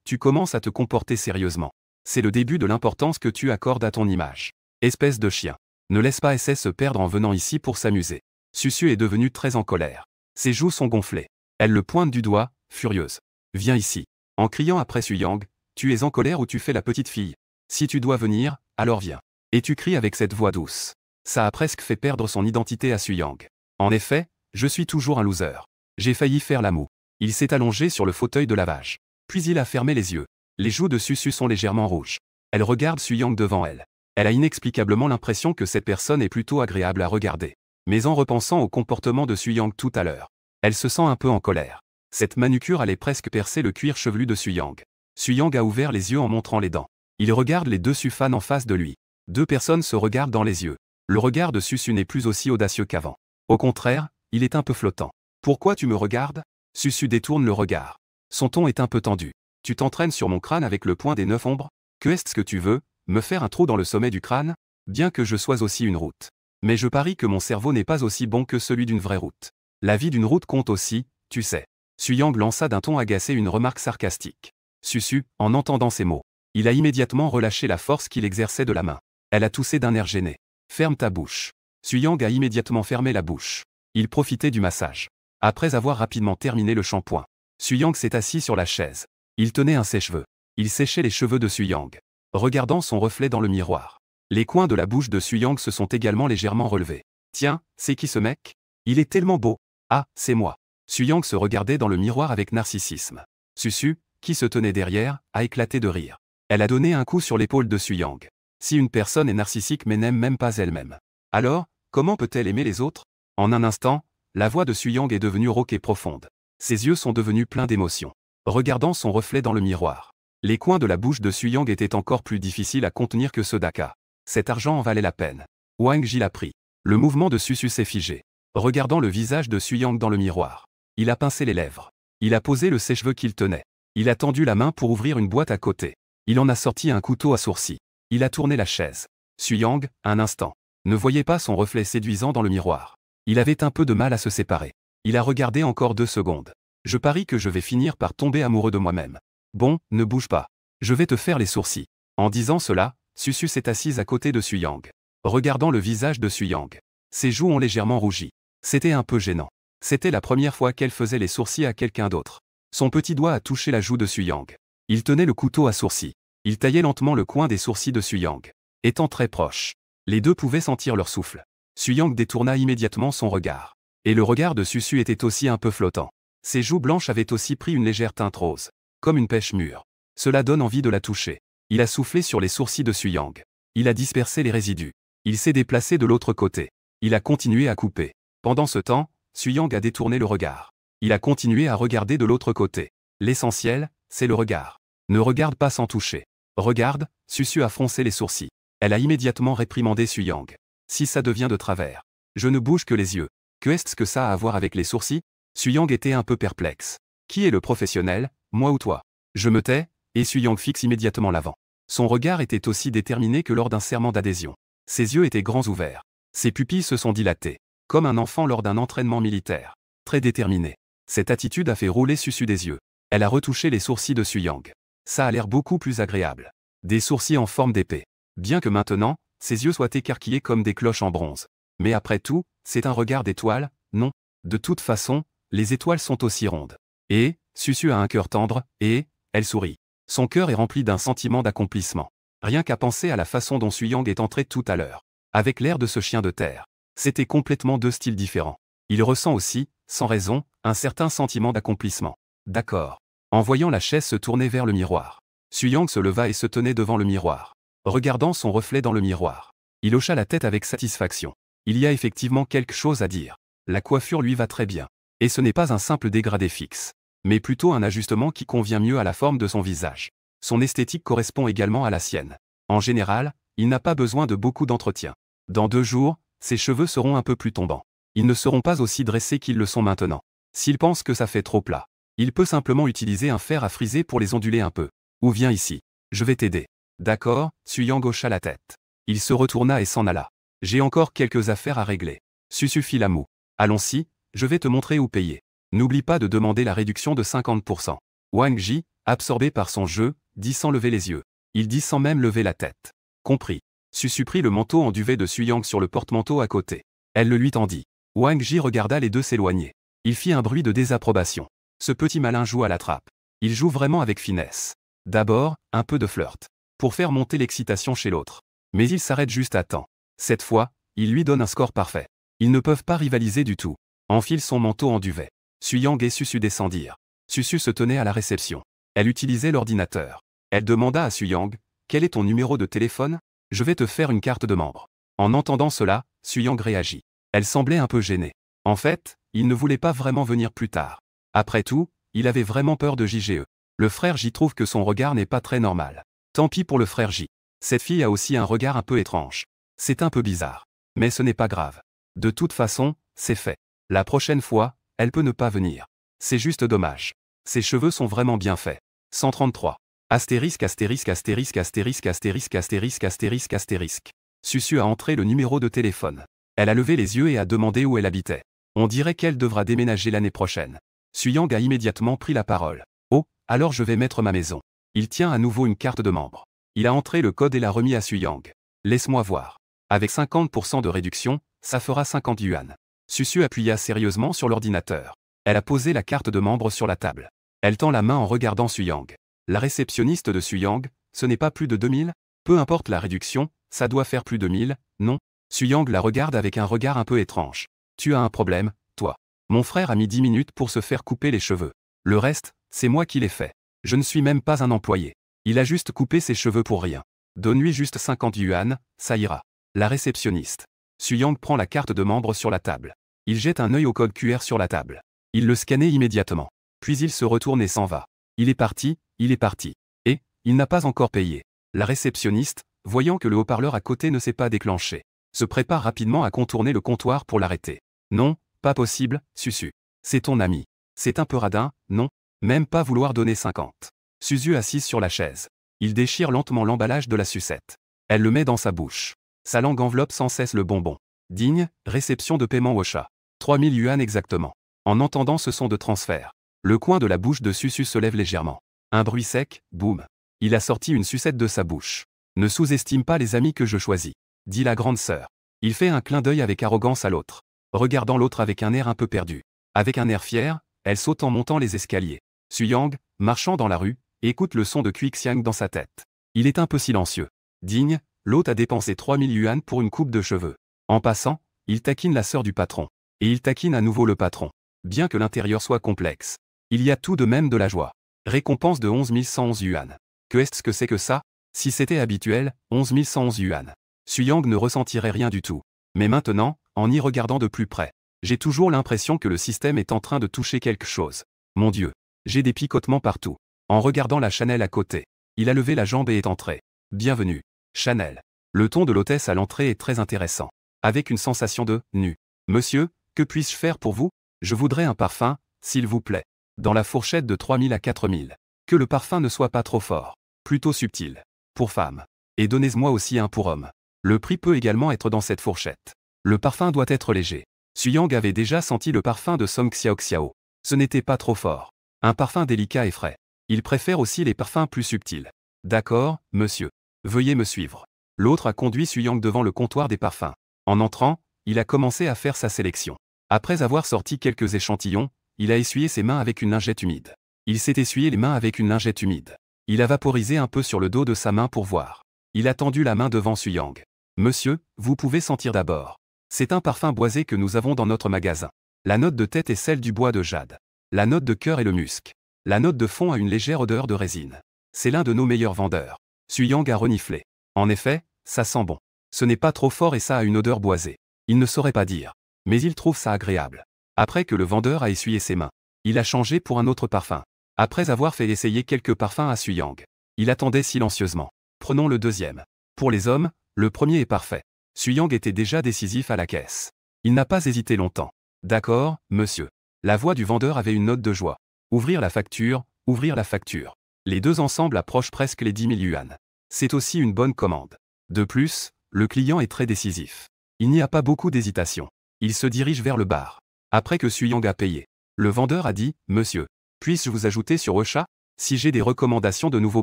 tu commences à te comporter sérieusement. C'est le début de l'importance que tu accordes à ton image. Espèce de chien. Ne laisse pas SS se perdre en venant ici pour s'amuser. Susu est devenue très en colère. Ses joues sont gonflées. Elle le pointe du doigt, furieuse. Viens ici. En criant après Suyang, tu es en colère ou tu fais la petite fille. Si tu dois venir, alors viens. Et tu cries avec cette voix douce. Ça a presque fait perdre son identité à Suyang. En effet, je suis toujours un loser. J'ai failli faire la moue. Il s'est allongé sur le fauteuil de lavage. Puis il a fermé les yeux. Les joues de Susu sont légèrement rouges. Elle regarde Suyang devant elle. Elle a inexplicablement l'impression que cette personne est plutôt agréable à regarder. Mais en repensant au comportement de Suyang tout à l'heure, elle se sent un peu en colère. Cette manucure allait presque percer le cuir chevelu de Suyang. Suyang a ouvert les yeux en montrant les dents. Il regarde les deux Sufans en face de lui. Deux personnes se regardent dans les yeux. Le regard de Susu n'est plus aussi audacieux qu'avant. Au contraire, il est un peu flottant. Pourquoi tu me regardes? Susu détourne le regard. Son ton est un peu tendu. Tu t'entraînes sur mon crâne avec le point des 9 ombres? Que est-ce que tu veux? Me faire un trou dans le sommet du crâne? Bien que je sois aussi une route. Mais je parie que mon cerveau n'est pas aussi bon que celui d'une vraie route. La vie d'une route compte aussi, tu sais. Suyang lança d'un ton agacé une remarque sarcastique. Susu, en entendant ces mots, il a immédiatement relâché la force qu'il exerçait de la main. Elle a toussé d'un air gêné. Ferme ta bouche. Suyang a immédiatement fermé la bouche. Il profitait du massage. Après avoir rapidement terminé le shampoing, Suyang s'est assis sur la chaise. Il tenait un sèche-cheveux. Il séchait les cheveux de Suyang. Regardant son reflet dans le miroir. Les coins de la bouche de Suyang se sont également légèrement relevés. Tiens, c'est qui ce mec? Il est tellement beau. Ah, c'est moi. Suyang se regardait dans le miroir avec narcissisme. Susu, qui se tenait derrière, a éclaté de rire. Elle a donné un coup sur l'épaule de Suyang. Si une personne est narcissique mais n'aime même pas elle-même, alors, comment peut-elle aimer les autres? En un instant, la voix de Suyang est devenue rauque et profonde. Ses yeux sont devenus pleins d'émotion. Regardant son reflet dans le miroir. Les coins de la bouche de Suyang étaient encore plus difficiles à contenir que ceux d'Aka. Cet argent en valait la peine. Wang Ji l'a pris. Le mouvement de Susu s'est figé. Regardant le visage de Suyang dans le miroir. Il a pincé les lèvres. Il a posé le sèche-cheveux qu'il tenait. Il a tendu la main pour ouvrir une boîte à côté. Il en a sorti un couteau à sourcils. Il a tourné la chaise. Suyang, un instant, ne voyait pas son reflet séduisant dans le miroir. Il avait un peu de mal à se séparer. Il a regardé encore 2 secondes. Je parie que je vais finir par tomber amoureux de moi-même. Bon, ne bouge pas. Je vais te faire les sourcils. En disant cela, Susu s'est assise à côté de Suyang. Regardant le visage de Suyang. Ses joues ont légèrement rougi. C'était un peu gênant. C'était la première fois qu'elle faisait les sourcils à quelqu'un d'autre. Son petit doigt a touché la joue de Suyang. Il tenait le couteau à sourcils. Il taillait lentement le coin des sourcils de Suyang. Étant très proches, les deux pouvaient sentir leur souffle. Suyang détourna immédiatement son regard. Et le regard de Susu était aussi un peu flottant. Ses joues blanches avaient aussi pris une légère teinte rose. Comme une pêche mûre. Cela donne envie de la toucher. Il a soufflé sur les sourcils de Suyang. Il a dispersé les résidus. Il s'est déplacé de l'autre côté. Il a continué à couper. Pendant ce temps, Suyang a détourné le regard. Il a continué à regarder de l'autre côté. L'essentiel, c'est le regard. Ne regarde pas sans toucher. Regarde, Susu a froncé les sourcils. Elle a immédiatement réprimandé Suyang. Si ça devient de travers. Je ne bouge que les yeux. Que est-ce que ça a à voir avec les sourcils? Suyang était un peu perplexe. Qui est le professionnel, moi ou toi? Je me tais, et Suyang fixe immédiatement l'avant. Son regard était aussi déterminé que lors d'un serment d'adhésion. Ses yeux étaient grands ouverts. Ses pupilles se sont dilatées. Comme un enfant lors d'un entraînement militaire. Très déterminé. Cette attitude a fait rouler Susu des yeux. Elle a retouché les sourcils de Suyang. Ça a l'air beaucoup plus agréable. Des sourcils en forme d'épée. Bien que maintenant, ses yeux soient écarquillés comme des cloches en bronze. Mais après tout, c'est un regard d'étoile, non? De toute façon, les étoiles sont aussi rondes. Et, Susu a un cœur tendre, et, elle sourit. Son cœur est rempli d'un sentiment d'accomplissement. Rien qu'à penser à la façon dont Suyang est entré tout à l'heure. Avec l'air de ce chien de terre. C'était complètement 2 styles différents. Il ressent aussi, sans raison, un certain sentiment d'accomplissement. D'accord. En voyant la chaise se tourner vers le miroir. Suyang se leva et se tenait devant le miroir. Regardant son reflet dans le miroir. Il hocha la tête avec satisfaction. Il y a effectivement quelque chose à dire. La coiffure lui va très bien. Et ce n'est pas un simple dégradé fixe. Mais plutôt un ajustement qui convient mieux à la forme de son visage. Son esthétique correspond également à la sienne. En général, il n'a pas besoin de beaucoup d'entretien. Dans 2 jours, ses cheveux seront un peu plus tombants. Ils ne seront pas aussi dressés qu'ils le sont maintenant. S'il pense que ça fait trop plat, il peut simplement utiliser un fer à friser pour les onduler un peu. Ou viens ici. Je vais t'aider. D'accord, Suyang hocha la tête. Il se retourna et s'en alla. J'ai encore quelques affaires à régler. Susu fit la moue. Allons-y, je vais te montrer où payer. N'oublie pas de demander la réduction de 50%. Wang Ji, absorbé par son jeu, dit sans lever les yeux. Il dit sans même lever la tête. Compris. Susu prit le manteau en duvet de Suyang sur le porte-manteau à côté. Elle le lui tendit. Wang Ji regarda les deux s'éloigner. Il fit un bruit de désapprobation. Ce petit malin joue à la trappe. Il joue vraiment avec finesse. D'abord, un peu de flirt. Pour faire monter l'excitation chez l'autre. Mais il s'arrête juste à temps. Cette fois, il lui donne un score parfait. Ils ne peuvent pas rivaliser du tout. Enfile son manteau en duvet. Suyang et Susu descendirent. Susu se tenait à la réception. Elle utilisait l'ordinateur. Elle demanda à Suyang, « Quel est ton numéro de téléphone? Je vais te faire une carte de membre. » En entendant cela, Suyang réagit. Elle semblait un peu gênée. En fait, il ne voulait pas vraiment venir plus tard. Après tout, il avait vraiment peur de JGE. Le frère J trouve que son regard n'est pas très normal. Tant pis pour le frère J. Cette fille a aussi un regard un peu étrange. C'est un peu bizarre. Mais ce n'est pas grave. De toute façon, c'est fait. La prochaine fois, elle peut ne pas venir. C'est juste dommage. Ses cheveux sont vraiment bien faits. 133. Astérisque astérisque astérisque astérisque astérisque astérisque astérisque astérisque. Susu a entré le numéro de téléphone. Elle a levé les yeux et a demandé où elle habitait. On dirait qu'elle devra déménager l'année prochaine. Suyang a immédiatement pris la parole. Oh, alors je vais mettre ma maison. Il tient à nouveau une carte de membre. Il a entré le code et l'a remis à Suyang. Laisse-moi voir. Avec 50% de réduction, ça fera 50 yuan. Susu appuya sérieusement sur l'ordinateur. Elle a posé la carte de membre sur la table. Elle tend la main en regardant Suyang. La réceptionniste de Suyang, ce n'est pas plus de 2000? Peu importe la réduction, ça doit faire plus de 1000, non? Suyang la regarde avec un regard un peu étrange. Tu as un problème, toi. Mon frère a mis 10 minutes pour se faire couper les cheveux. Le reste, c'est moi qui l'ai fait. Je ne suis même pas un employé. Il a juste coupé ses cheveux pour rien. Donne-lui juste 50 yuan, ça ira. La réceptionniste. Suyang prend la carte de membre sur la table. Il jette un œil au code QR sur la table. Il le scannait immédiatement. Puis il se retourne et s'en va. Il est parti, il est parti. Et, il n'a pas encore payé. La réceptionniste, voyant que le haut-parleur à côté ne s'est pas déclenché, se prépare rapidement à contourner le comptoir pour l'arrêter. Non, pas possible, Susu. C'est ton ami. C'est un peu radin, non? Même pas vouloir donner 50. Suzu assise sur la chaise. Il déchire lentement l'emballage de la sucette. Elle le met dans sa bouche. Sa langue enveloppe sans cesse le bonbon. Digne, réception de paiement Wosha. 3000 yuan exactement. En entendant ce son de transfert, le coin de la bouche de Susu se lève légèrement. Un bruit sec, boum. Il a sorti une sucette de sa bouche. Ne sous-estime pas les amis que je choisis, dit la grande sœur. Il fait un clin d'œil avec arrogance à l'autre, regardant l'autre avec un air un peu perdu. Avec un air fier, elle saute en montant les escaliers. Suyang, marchant dans la rue, écoute le son de Quixiang dans sa tête. Il est un peu silencieux. Digne, l'hôte a dépensé 3000 yuan pour une coupe de cheveux. En passant, il taquine la sœur du patron. Et il taquine à nouveau le patron. Bien que l'intérieur soit complexe, il y a tout de même de la joie. Récompense de 11 111 yuan. Que est-ce que c'est que ça? Si c'était habituel, 11 111 yuan. Suyang ne ressentirait rien du tout. Mais maintenant, en y regardant de plus près, j'ai toujours l'impression que le système est en train de toucher quelque chose. Mon Dieu, j'ai des picotements partout. En regardant la Chanel à côté, il a levé la jambe et est entré. Bienvenue, Chanel. Le ton de l'hôtesse à l'entrée est très intéressant. Avec une sensation de « nu ». Monsieur, que puis-je faire pour vous? Je voudrais un parfum, s'il vous plaît. Dans la fourchette de 3000 à 4000. Que le parfum ne soit pas trop fort. Plutôt subtil. Pour femme. Et donnez-moi aussi un pour homme. Le prix peut également être dans cette fourchette. Le parfum doit être léger. Suyang avait déjà senti le parfum de Song Xiaoxiao. Ce n'était pas trop fort. Un parfum délicat et frais. Il préfère aussi les parfums plus subtils. D'accord, monsieur. Veuillez me suivre. L'autre a conduit Suyang devant le comptoir des parfums. En entrant, il a commencé à faire sa sélection. Après avoir sorti quelques échantillons, il a essuyé ses mains avec une lingette humide. Il s'est essuyé les mains avec une lingette humide. Il a vaporisé un peu sur le dos de sa main pour voir. Il a tendu la main devant Suyang. Monsieur, vous pouvez sentir d'abord. C'est un parfum boisé que nous avons dans notre magasin. La note de tête est celle du bois de jade. La note de cœur est le musc. La note de fond a une légère odeur de résine. C'est l'un de nos meilleurs vendeurs. Suyang a reniflé. En effet, ça sent bon. Ce n'est pas trop fort et ça a une odeur boisée. Il ne saurait pas dire. Mais il trouve ça agréable. Après que le vendeur a essuyé ses mains, il a changé pour un autre parfum. Après avoir fait essayer quelques parfums à Suyang, il attendait silencieusement. Prenons le deuxième. Pour les hommes, le premier est parfait. Suyang était déjà décisif à la caisse. Il n'a pas hésité longtemps. D'accord, monsieur. La voix du vendeur avait une note de joie. Ouvrir la facture, ouvrir la facture. Les deux ensemble approchent presque les 10 000 yuan. C'est aussi une bonne commande. De plus, le client est très décisif. Il n'y a pas beaucoup d'hésitation. Il se dirige vers le bar. Après que Suyang a payé, le vendeur a dit « Monsieur, puis-je vous ajouter sur Ocha? Si j'ai des recommandations de nouveaux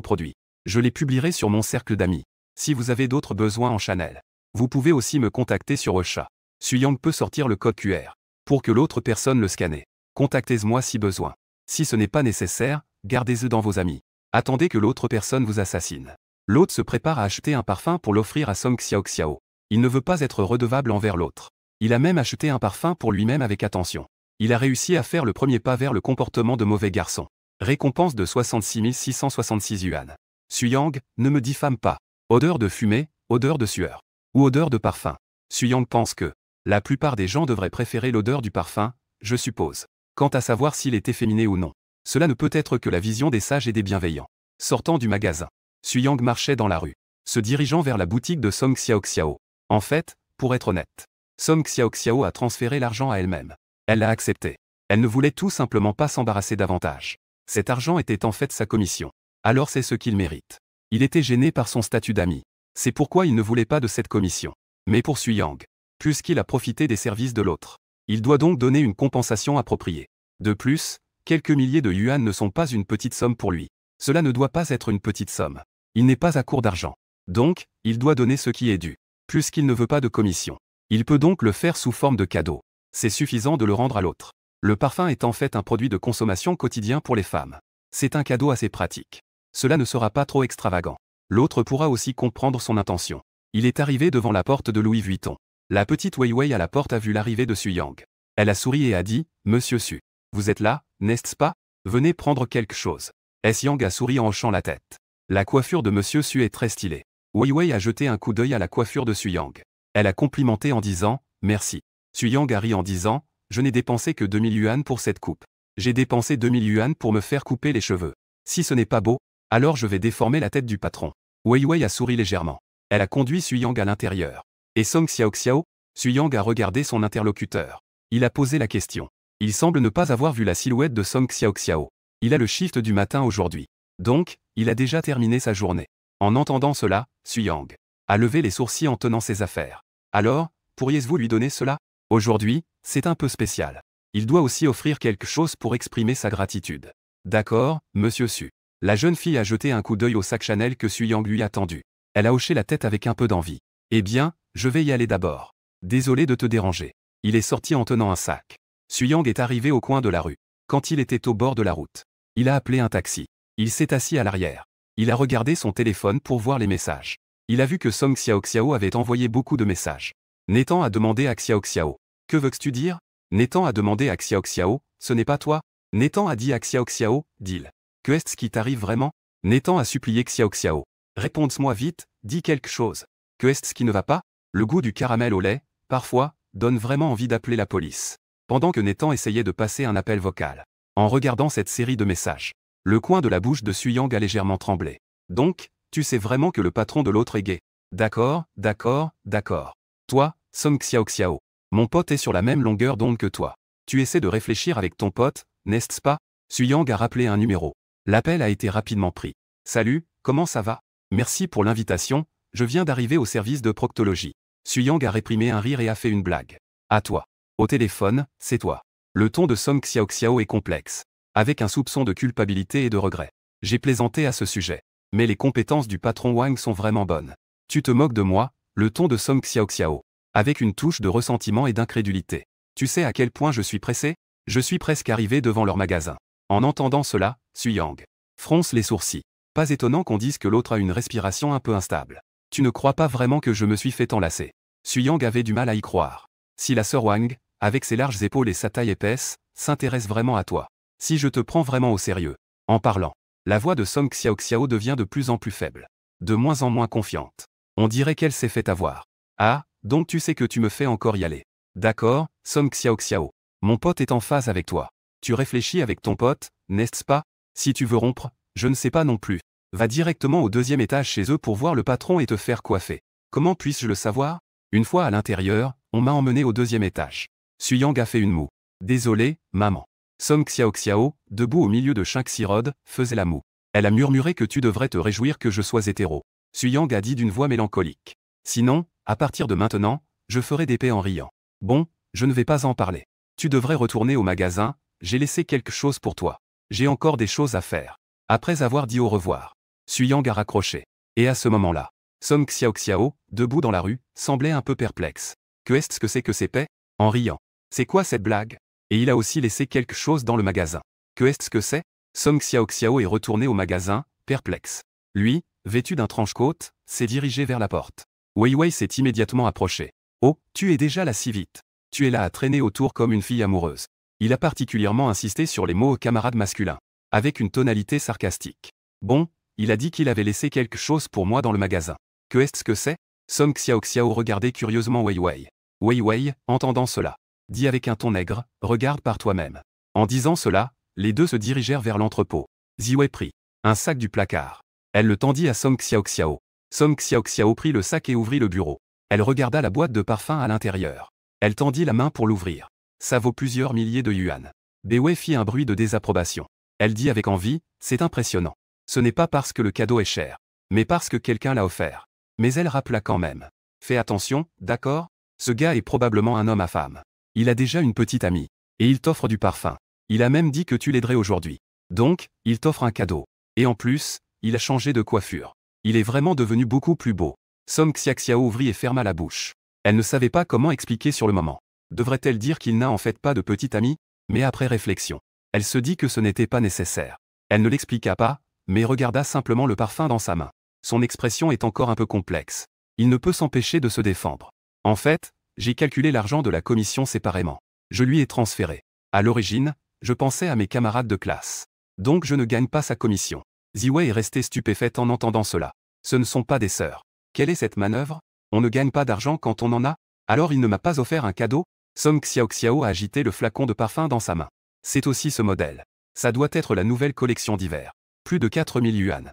produits, je les publierai sur mon cercle d'amis. Si vous avez d'autres besoins en Chanel, vous pouvez aussi me contacter sur Ocha. » Suyang peut sortir le code QR pour que l'autre personne le scanne. Contactez-moi si besoin. Si ce n'est pas nécessaire, gardez-le dans vos amis. Attendez que l'autre personne vous assassine. L'autre se prépare à acheter un parfum pour l'offrir à Song Xiaoxiao. Il ne veut pas être redevable envers l'autre. Il a même acheté un parfum pour lui-même avec attention. Il a réussi à faire le premier pas vers le comportement de mauvais garçon. Récompense de 66 666 yuan. Suyang, ne me diffame pas. Odeur de fumée, odeur de sueur. Ou odeur de parfum. Suyang pense que la plupart des gens devraient préférer l'odeur du parfum, je suppose. Quant à savoir s'il est efféminé ou non, cela ne peut être que la vision des sages et des bienveillants. Sortant du magasin, Suyang marchait dans la rue, se dirigeant vers la boutique de Song Xiaoxiao. En fait, pour être honnête, Song Xiaoxiao a transféré l'argent à elle-même. Elle l'a accepté. Elle ne voulait tout simplement pas s'embarrasser davantage. Cet argent était en fait sa commission. Alors c'est ce qu'il mérite. Il était gêné par son statut d'ami. C'est pourquoi il ne voulait pas de cette commission. Mais pour Suyang, puisqu'il a profité des services de l'autre, il doit donc donner une compensation appropriée. De plus, quelques milliers de yuan ne sont pas une petite somme pour lui. Cela ne doit pas être une petite somme. Il n'est pas à court d'argent. Donc, il doit donner ce qui est dû. Puisqu'il ne veut pas de commission, il peut donc le faire sous forme de cadeau. C'est suffisant de le rendre à l'autre. Le parfum est en fait un produit de consommation quotidien pour les femmes. C'est un cadeau assez pratique. Cela ne sera pas trop extravagant. L'autre pourra aussi comprendre son intention. Il est arrivé devant la porte de Louis Vuitton. La petite Weiwei à la porte a vu l'arrivée de Suyang. Elle a souri et a dit « Monsieur Su, vous êtes là, n'est-ce pas? Venez prendre quelque chose. » Yang a souri en hochant la tête. La coiffure de Monsieur Su est très stylée. Weiwei a jeté un coup d'œil à la coiffure de Suyang. Elle a complimenté en disant « Merci ». Suyang a ri en disant « Je n'ai dépensé que 2000 yuan pour cette coupe. J'ai dépensé 2000 yuan pour me faire couper les cheveux. Si ce n'est pas beau, alors je vais déformer la tête du patron. » Weiwei a souri légèrement. Elle a conduit Suyang à l'intérieur. Et Song Xiaoxiao? Suyang a regardé son interlocuteur. Il a posé la question. Il semble ne pas avoir vu la silhouette de Song Xiaoxiao. Il a le shift du matin aujourd'hui. Donc, il a déjà terminé sa journée. En entendant cela, Suyang a levé les sourcils en tenant ses affaires. Alors, pourriez-vous lui donner cela? Aujourd'hui, c'est un peu spécial. Il doit aussi offrir quelque chose pour exprimer sa gratitude. D'accord, monsieur Su. La jeune fille a jeté un coup d'œil au sac Chanel que Suyang lui a tendu. Elle a hoché la tête avec un peu d'envie. Eh bien, je vais y aller d'abord. Désolé de te déranger. Il est sorti en tenant un sac. Suyang est arrivé au coin de la rue. Quand il était au bord de la route, il a appelé un taxi. Il s'est assis à l'arrière. Il a regardé son téléphone pour voir les messages. Il a vu que Song Xiaoxiao avait envoyé beaucoup de messages. Nathan a demandé à Xiaoxiao. Que veux-tu dire? Nathan a demandé à Xiaoxiao. Ce n'est pas toi? Nathan a dit à Xiaoxiao, dis-le. Que est-ce qui t'arrive vraiment? Nathan a supplié Xiaoxiao. Réponds-moi vite, dis quelque chose. Que est-ce qui ne va pas? Le goût du caramel au lait, parfois, donne vraiment envie d'appeler la police. Pendant que Nathan essayait de passer un appel vocal. En regardant cette série de messages, le coin de la bouche de Suyang a légèrement tremblé. Donc, tu sais vraiment que le patron de l'autre est gay. D'accord, d'accord, d'accord. Toi, Song Xiaoxiao. Mon pote est sur la même longueur d'onde que toi. Tu essaies de réfléchir avec ton pote, n'est-ce pas? Suyang a rappelé un numéro. L'appel a été rapidement pris. Salut, comment ça va? Merci pour l'invitation, je viens d'arriver au service de proctologie. Suyang a réprimé un rire et a fait une blague. À toi. Au téléphone, c'est toi. Le ton de Song Xiaoxiao est complexe. Avec un soupçon de culpabilité et de regret. J'ai plaisanté à ce sujet. Mais les compétences du patron Wang sont vraiment bonnes. Tu te moques de moi? Le ton de Song Xiaoxiao. Avec une touche de ressentiment et d'incrédulité. Tu sais à quel point je suis pressé? Je suis presque arrivé devant leur magasin. En entendant cela, Suyang fronce les sourcils. Pas étonnant qu'on dise que l'autre a une respiration un peu instable. Tu ne crois pas vraiment que je me suis fait enlacer? Suyang avait du mal à y croire. Si la sœur Wang, avec ses larges épaules et sa taille épaisse, s'intéresse vraiment à toi. Si je te prends vraiment au sérieux. En parlant, la voix de Song Xiaoxiao devient de plus en plus faible. De moins en moins confiante. On dirait qu'elle s'est fait avoir. Ah, donc tu sais que tu me fais encore y aller. D'accord, Song Xiaoxiao. Mon pote est en phase avec toi. Tu réfléchis avec ton pote, n'est-ce pas? Si tu veux rompre, je ne sais pas non plus. Va directement au deuxième étage chez eux pour voir le patron et te faire coiffer. Comment puis-je le savoir? Une fois à l'intérieur, on m'a emmené au deuxième étage. Suyang a fait une moue. Désolé, maman. Song Xiaoxiao, debout au milieu de Shinxirod, faisait la moue. Elle a murmuré que tu devrais te réjouir que je sois hétéro. Suyang a dit d'une voix mélancolique. Sinon, à partir de maintenant, je ferai des paix en riant. Bon, je ne vais pas en parler. Tu devrais retourner au magasin, j'ai laissé quelque chose pour toi. J'ai encore des choses à faire. Après avoir dit au revoir, Suyang a raccroché. Et à ce moment-là, Song Xiaoxiao, debout dans la rue, semblait un peu perplexe. Que est-ce que c'est que ces paix? En riant. C'est quoi cette blague? Et il a aussi laissé quelque chose dans le magasin. Que est-ce que c'est? Song Xiaoxiao est retourné au magasin, perplexe. Lui, vêtu d'un trench-coat, s'est dirigé vers la porte. Wei Wei s'est immédiatement approché. Oh, tu es déjà là si vite. Tu es là à traîner autour comme une fille amoureuse. Il a particulièrement insisté sur les mots aux camarades masculins. Avec une tonalité sarcastique. Bon, il a dit qu'il avait laissé quelque chose pour moi dans le magasin. Que est-ce que c'est? Song Xiaoxiao regardait curieusement Wei Wei. Wei Wei, entendant cela, dit avec un ton nègre, regarde par toi-même. En disant cela, les deux se dirigèrent vers l'entrepôt. Ziwei prit un sac du placard. Elle le tendit à Song Xiaoxiao. Song Xiaoxiao prit le sac et ouvrit le bureau. Elle regarda la boîte de parfum à l'intérieur. Elle tendit la main pour l'ouvrir. Ça vaut plusieurs milliers de yuan. Wei fit un bruit de désapprobation. Elle dit avec envie, c'est impressionnant. Ce n'est pas parce que le cadeau est cher, mais parce que quelqu'un l'a offert. Mais elle rappela quand même. Fais attention, d'accord? Ce gars est probablement un homme à femme. Il a déjà une petite amie. Et il t'offre du parfum. Il a même dit que tu l'aiderais aujourd'hui. Donc, il t'offre un cadeau. Et en plus, il a changé de coiffure. Il est vraiment devenu beaucoup plus beau. Song Xiaoxiao ouvrit et ferma la bouche. Elle ne savait pas comment expliquer sur le moment. Devrait-elle dire qu'il n'a en fait pas de petite amie? Mais après réflexion, elle se dit que ce n'était pas nécessaire. Elle ne l'expliqua pas, mais regarda simplement le parfum dans sa main. Son expression est encore un peu complexe. Il ne peut s'empêcher de se défendre. En fait, j'ai calculé l'argent de la commission séparément. Je lui ai transféré. À l'origine, je pensais à mes camarades de classe. Donc je ne gagne pas sa commission. Ziwei est restée stupéfaite en entendant cela. Ce ne sont pas des sœurs. Quelle est cette manœuvre? On ne gagne pas d'argent quand on en a? Alors il ne m'a pas offert un cadeau? Song Xiaoxiao a agité le flacon de parfum dans sa main. C'est aussi ce modèle. Ça doit être la nouvelle collection d'hiver. Plus de 4000 yuan.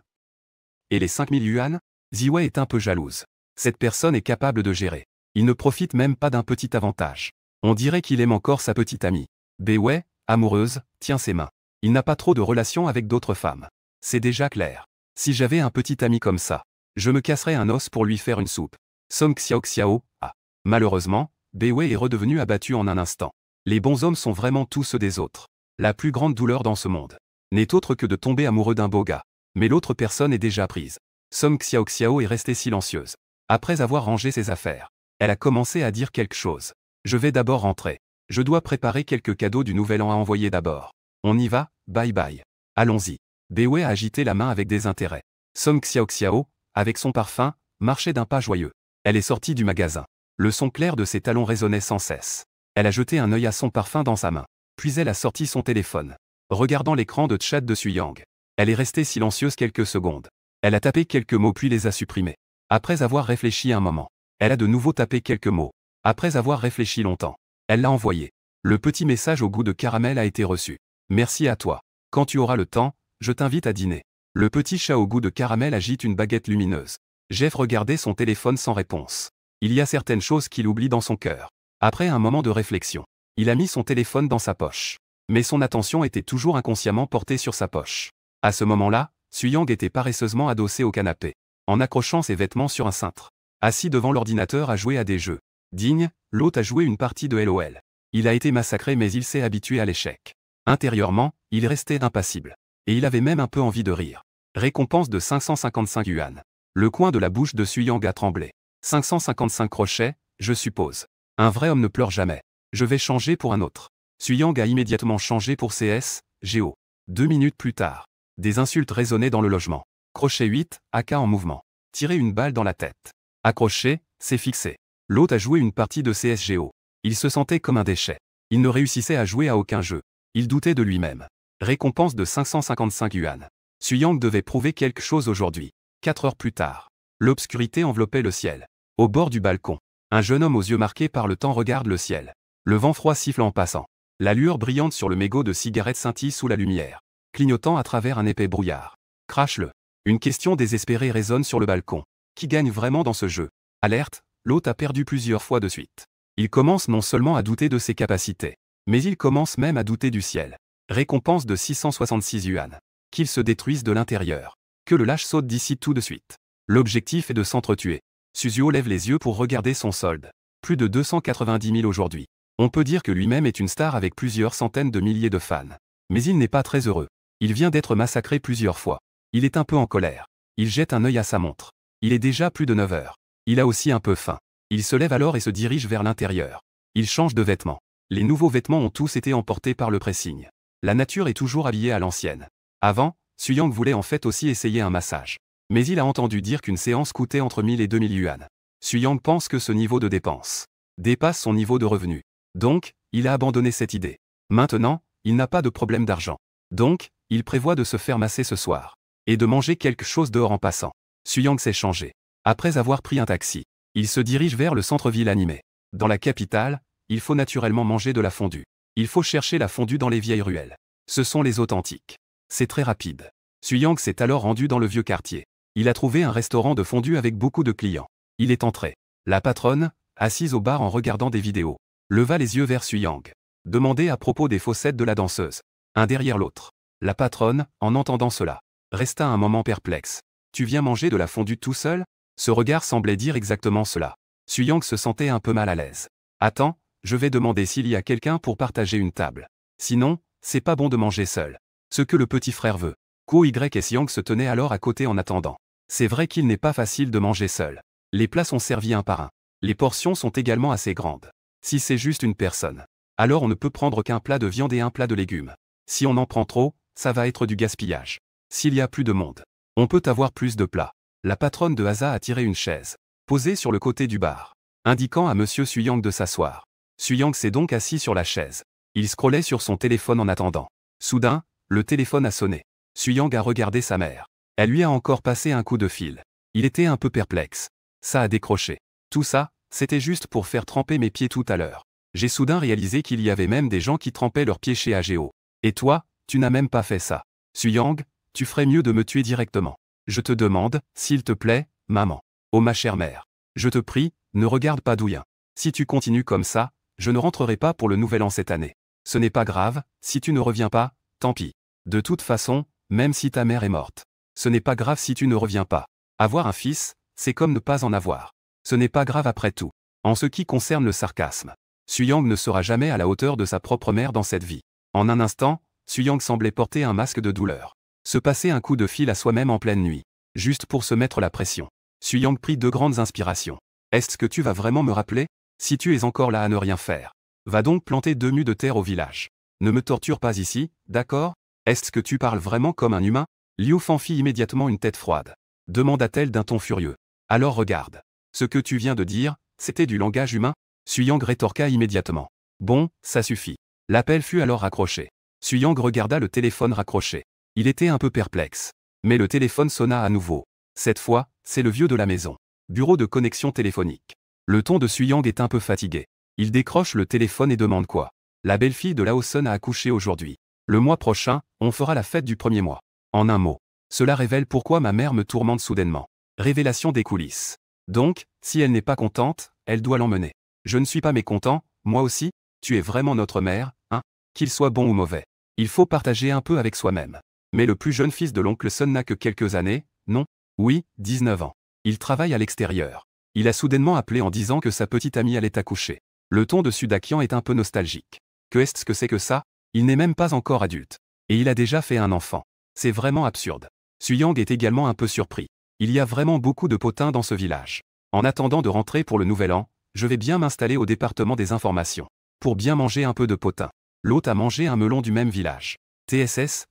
Et les 5000 yuan? Ziwei est un peu jalouse. Cette personne est capable de gérer. Il ne profite même pas d'un petit avantage. On dirait qu'il aime encore sa petite amie. Ouais, amoureuse, tient ses mains. Il n'a pas trop de relations avec d'autres femmes. C'est déjà clair. Si j'avais un petit ami comme ça, je me casserais un os pour lui faire une soupe. Song Xiao Xiao, ah. Malheureusement, Wei est redevenu abattu en un instant. Les bons hommes sont vraiment tous ceux des autres. La plus grande douleur dans ce monde n'est autre que de tomber amoureux d'un beau gars. Mais l'autre personne est déjà prise. Song Xiao Xiao est restée silencieuse. Après avoir rangé ses affaires, elle a commencé à dire quelque chose. Je vais d'abord rentrer. Je dois préparer quelques cadeaux du nouvel an à envoyer d'abord. On y va, bye bye. Allons-y. Wei a agité la main avec désintérêt. Song Xiao Xiao, avec son parfum, marchait d'un pas joyeux. Elle est sortie du magasin. Le son clair de ses talons résonnait sans cesse. Elle a jeté un œil à son parfum dans sa main. Puis elle a sorti son téléphone. Regardant l'écran de chat de Suyang. Elle est restée silencieuse quelques secondes. Elle a tapé quelques mots puis les a supprimés. Après avoir réfléchi un moment, elle a de nouveau tapé quelques mots. Après avoir réfléchi longtemps, elle l'a envoyé. Le petit message au goût de caramel a été reçu. Merci à toi. Quand tu auras le temps, je t'invite à dîner. Le petit chat au goût de caramel agite une baguette lumineuse. Jeff regardait son téléphone sans réponse. Il y a certaines choses qu'il oublie dans son cœur. Après un moment de réflexion, il a mis son téléphone dans sa poche. Mais son attention était toujours inconsciemment portée sur sa poche. À ce moment-là, Suyang était paresseusement adossé au canapé, en accrochant ses vêtements sur un cintre. Assis devant l'ordinateur à jouer à des jeux. Digne, l'hôte a joué une partie de LOL. Il a été massacré mais il s'est habitué à l'échec. Intérieurement, il restait impassible. Et il avait même un peu envie de rire. Récompense de 555 yuan. Le coin de la bouche de Suyang a tremblé. 555 crochets, je suppose. Un vrai homme ne pleure jamais. Je vais changer pour un autre. Suyang a immédiatement changé pour CS, Géo. 2 minutes plus tard. Des insultes résonnaient dans le logement. Crochet 8, AK en mouvement. Tirer une balle dans la tête. Accroché, c'est fixé. L'hôte a joué une partie de CSGO. Il se sentait comme un déchet. Il ne réussissait à jouer à aucun jeu. Il doutait de lui-même. Récompense de 555 yuan. Suyang devait prouver quelque chose aujourd'hui. 4 heures plus tard. L'obscurité enveloppait le ciel. Au bord du balcon, un jeune homme aux yeux marqués par le temps regarde le ciel. Le vent froid siffle en passant. La lueur brillante sur le mégot de cigarette scintille sous la lumière, clignotant à travers un épais brouillard. Crache-le. Une question désespérée résonne sur le balcon. Qui gagne vraiment dans ce jeu? Alerte, l'hôte a perdu plusieurs fois de suite. Il commence non seulement à douter de ses capacités, mais il commence même à douter du ciel. Récompense de 666 yuan. Qu'il se détruise de l'intérieur. Que le lâche saute d'ici tout de suite. L'objectif est de s'entretuer. Suzuo lève les yeux pour regarder son solde. Plus de 290 000 aujourd'hui. On peut dire que lui-même est une star avec plusieurs centaines de milliers de fans. Mais il n'est pas très heureux. Il vient d'être massacré plusieurs fois. Il est un peu en colère. Il jette un œil à sa montre. Il est déjà plus de 9 heures. Il a aussi un peu faim. Il se lève alors et se dirige vers l'intérieur. Il change de vêtements. Les nouveaux vêtements ont tous été emportés par le pressing. La nature est toujours habillée à l'ancienne. Avant, Suyang voulait en fait aussi essayer un massage. Mais il a entendu dire qu'une séance coûtait entre 1000 et 2000 yuan. Suyang pense que ce niveau de dépense dépasse son niveau de revenu. Donc, il a abandonné cette idée. Maintenant, il n'a pas de problème d'argent. Donc, il prévoit de se faire masser ce soir. Et de manger quelque chose dehors en passant. Suyang s'est changé. Après avoir pris un taxi, il se dirige vers le centre-ville animé. Dans la capitale, il faut naturellement manger de la fondue. Il faut chercher la fondue dans les vieilles ruelles. Ce sont les authentiques. C'est très rapide. Suyang s'est alors rendu dans le vieux quartier. Il a trouvé un restaurant de fondue avec beaucoup de clients. Il est entré. La patronne, assise au bar en regardant des vidéos, leva les yeux vers Suyang. Demandait à propos des fossettes de la danseuse. Un derrière l'autre. La patronne, en entendant cela, resta un moment perplexe. Tu viens manger de la fondue tout seul? Ce regard semblait dire exactement cela. Suyang se sentait un peu mal à l'aise. Attends, je vais demander s'il y a quelqu'un pour partager une table. Sinon, c'est pas bon de manger seul. Ce que le petit frère veut. Ko Y et Siang se tenaient alors à côté en attendant. C'est vrai qu'il n'est pas facile de manger seul. Les plats sont servis un par un. Les portions sont également assez grandes. Si c'est juste une personne, alors on ne peut prendre qu'un plat de viande et un plat de légumes. Si on en prend trop, ça va être du gaspillage. S'il y a plus de monde, on peut avoir plus de plats. La patronne de Hasa a tiré une chaise, posée sur le côté du bar, indiquant à Monsieur Suyang de s'asseoir. Suyang s'est donc assis sur la chaise. Il scrollait sur son téléphone en attendant. Soudain, le téléphone a sonné. Suyang a regardé sa mère. Elle lui a encore passé un coup de fil. Il était un peu perplexe. Ça a décroché. Tout ça, c'était juste pour faire tremper mes pieds tout à l'heure. J'ai soudain réalisé qu'il y avait même des gens qui trempaient leurs pieds chez AGO. Et toi, tu n'as même pas fait ça. Suyang, tu ferais mieux de me tuer directement. Je te demande, s'il te plaît, maman. Oh ma chère mère. Je te prie, ne regarde pas Douyin. Si tu continues comme ça, je ne rentrerai pas pour le nouvel an cette année. Ce n'est pas grave, si tu ne reviens pas, tant pis. De toute façon, même si ta mère est morte. Ce n'est pas grave si tu ne reviens pas. Avoir un fils, c'est comme ne pas en avoir. Ce n'est pas grave après tout. En ce qui concerne le sarcasme, Suyang ne sera jamais à la hauteur de sa propre mère dans cette vie. En un instant, Suyang semblait porter un masque de douleur. Se passer un coup de fil à soi-même en pleine nuit. Juste pour se mettre la pression. Suyang prit 2 grandes inspirations. Est-ce que tu vas vraiment me rappeler? Si tu es encore là à ne rien faire. Va donc planter 2 mues de terre au village. Ne me torture pas ici, d'accord? Est-ce que tu parles vraiment comme un humain? Liu Fan fit immédiatement une tête froide. Demanda-t-elle d'un ton furieux. Alors regarde. Ce que tu viens de dire, c'était du langage humain? Suyang rétorqua immédiatement. Bon, ça suffit. L'appel fut alors raccroché. Suyang regarda le téléphone raccroché. Il était un peu perplexe. Mais le téléphone sonna à nouveau. Cette fois, c'est le vieux de la maison. Bureau de connexion téléphonique. Le ton de Suyang est un peu fatigué. Il décroche le téléphone et demande quoi. La belle-fille de Laoson a accouché aujourd'hui. Le mois prochain, on fera la fête du premier mois. En un mot. Cela révèle pourquoi ma mère me tourmente soudainement. Révélation des coulisses. Donc, si elle n'est pas contente, elle doit l'emmener. Je ne suis pas mécontent, moi aussi, tu es vraiment notre mère, hein? Qu'il soit bon ou mauvais. Il faut partager un peu avec soi-même. Mais le plus jeune fils de l'oncle Sun n'a que quelques années, non? Oui, 19 ans. Il travaille à l'extérieur. Il a soudainement appelé en disant que sa petite amie allait accoucher. Le ton de Sudakian est un peu nostalgique. Que est-ce que c'est que ça? Il n'est même pas encore adulte. Et il a déjà fait un enfant. C'est vraiment absurde. Suyang est également un peu surpris. Il y a vraiment beaucoup de potins dans ce village. En attendant de rentrer pour le nouvel an, je vais bien m'installer au département des informations. Pour bien manger un peu de potin. L'hôte a mangé un melon du même village. TSS,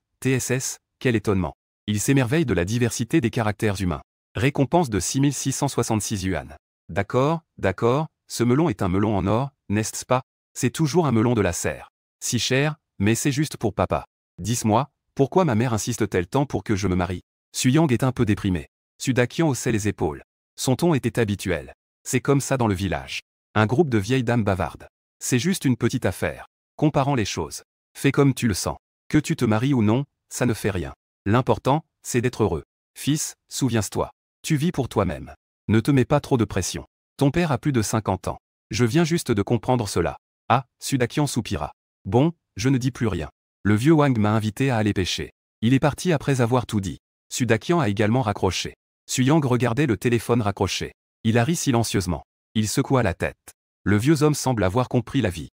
quel étonnement. Il s'émerveille de la diversité des caractères humains. Récompense de 6666 yuan. D'accord, ce melon est un melon en or, n'est-ce pas? C'est toujours un melon de la serre. Si cher, mais c'est juste pour papa. Dis-moi, pourquoi ma mère insiste-t-elle tant pour que je me marie? Suyang est un peu déprimé. Sudakian haussait les épaules. Son ton était habituel. C'est comme ça dans le village. Un groupe de vieilles dames bavardent. C'est juste une petite affaire. Comparant les choses. Fais comme tu le sens. Que tu te maries ou non, ça ne fait rien. L'important, c'est d'être heureux. Fils, souviens-toi. Tu vis pour toi-même. Ne te mets pas trop de pression. Ton père a plus de 50 ans. Je viens juste de comprendre cela. Ah, Sudakian soupira. Bon, je ne dis plus rien. Le vieux Wang m'a invité à aller pêcher. Il est parti après avoir tout dit. Sudakian a également raccroché. Suyang regardait le téléphone raccroché. Il a ri silencieusement. Il secoua la tête. Le vieux homme semble avoir compris la vie.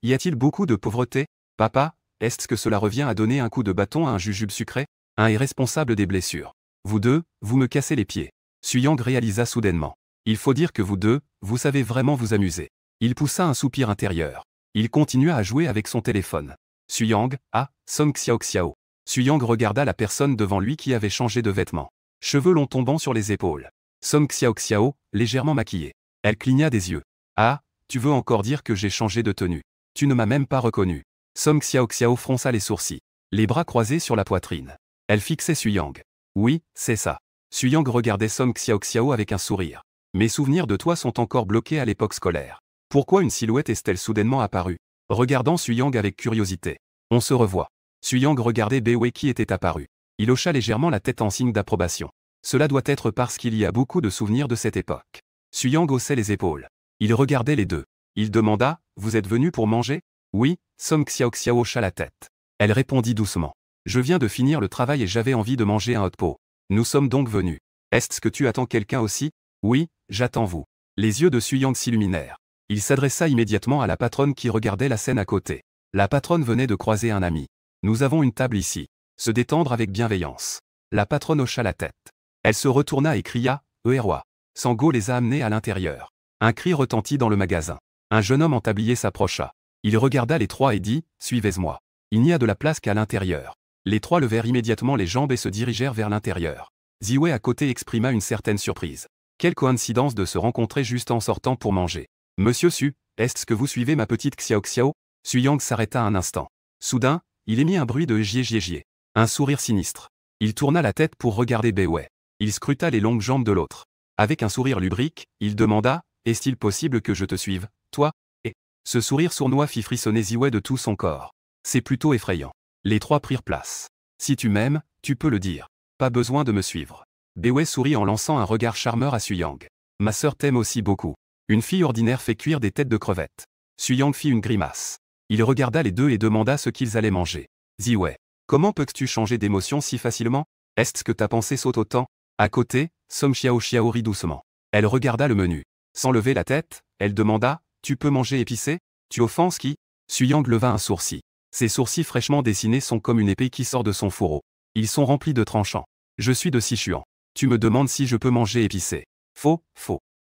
Y a-t-il beaucoup de pauvreté? Papa, est-ce que cela revient à donner un coup de bâton à un jujube sucré? Un est responsable des blessures. Vous deux, vous me cassez les pieds. Suyang réalisa soudainement. Il faut dire que vous deux, vous savez vraiment vous amuser. Il poussa un soupir intérieur. Il continua à jouer avec son téléphone. Suyang, Song Xiao. Suyang regarda la personne devant lui qui avait changé de vêtements. Cheveux longs tombant sur les épaules. Song Xiao, légèrement maquillée. Elle cligna des yeux. Ah, tu veux encore dire que j'ai changé de tenue. Tu ne m'as même pas reconnu. Song Xiao fronça les sourcils. Les bras croisés sur la poitrine. Elle fixait Suyang. Oui, c'est ça. Suyang regardait Song Xiao avec un sourire. Mes souvenirs de toi sont encore bloqués à l'époque scolaire. Pourquoi une silhouette est-elle soudainement apparue? Regardant Suyang avec curiosité. On se revoit. Suyang regardait Bewei qui était apparu. Il hocha légèrement la tête en signe d'approbation. Cela doit être parce qu'il y a beaucoup de souvenirs de cette époque. Suyang haussait les épaules. Il regardait les deux. Il demanda, vous êtes venu pour manger? Oui, Song Xiao hocha la tête. Elle répondit doucement. Je viens de finir le travail et j'avais envie de manger un hot pot. Nous sommes donc venus. Est-ce que tu attends quelqu'un aussi? Oui, j'attends vous. Les yeux de Suyang s'illuminèrent. Il s'adressa immédiatement à la patronne qui regardait la scène à côté. La patronne venait de croiser un ami. Nous avons une table ici. Se détendre avec bienveillance. La patronne hocha la tête. Elle se retourna et cria, roi. Sango les a amenés à l'intérieur. Un cri retentit dans le magasin. Un jeune homme en tablier s'approcha. Il regarda les trois et dit, suivez-moi. Il n'y a de la place qu'à l'intérieur. Les trois levèrent immédiatement les jambes et se dirigèrent vers l'intérieur. Ziwei à côté exprima une certaine surprise. Quelle coïncidence de se rencontrer juste en sortant pour manger. Monsieur Su, est-ce que vous suivez ma petite Xiao? Suyang s'arrêta un instant. Soudain, il émit un bruit de jié. Un sourire sinistre. Il tourna la tête pour regarder Bewei. Il scruta les longues jambes de l'autre. Avec un sourire lubrique, il demanda, est-il possible que je te suive, toi? Et ce sourire sournois fit frissonner Ziwei de tout son corps. C'est plutôt effrayant. Les trois prirent place. Si tu m'aimes, tu peux le dire. Pas besoin de me suivre. Bewei sourit en lançant un regard charmeur à Suyang. Ma sœur t'aime aussi beaucoup. Une fille ordinaire fait cuire des têtes de crevettes. Suyang fit une grimace. Il regarda les deux et demanda ce qu'ils allaient manger. Ziwei. Comment peux-tu changer d'émotion si facilement? Est-ce que ta pensée saute autant? À côté, Song Xiao rit doucement. Elle regarda le menu. Sans lever la tête, elle demanda, tu peux manger épicé? Tu offenses qui? Suyang leva un sourcil. Ses sourcils fraîchement dessinés sont comme une épée qui sort de son fourreau. Ils sont remplis de tranchants. Je suis de Sichuan. Tu me demandes si je peux manger épicé. Faux.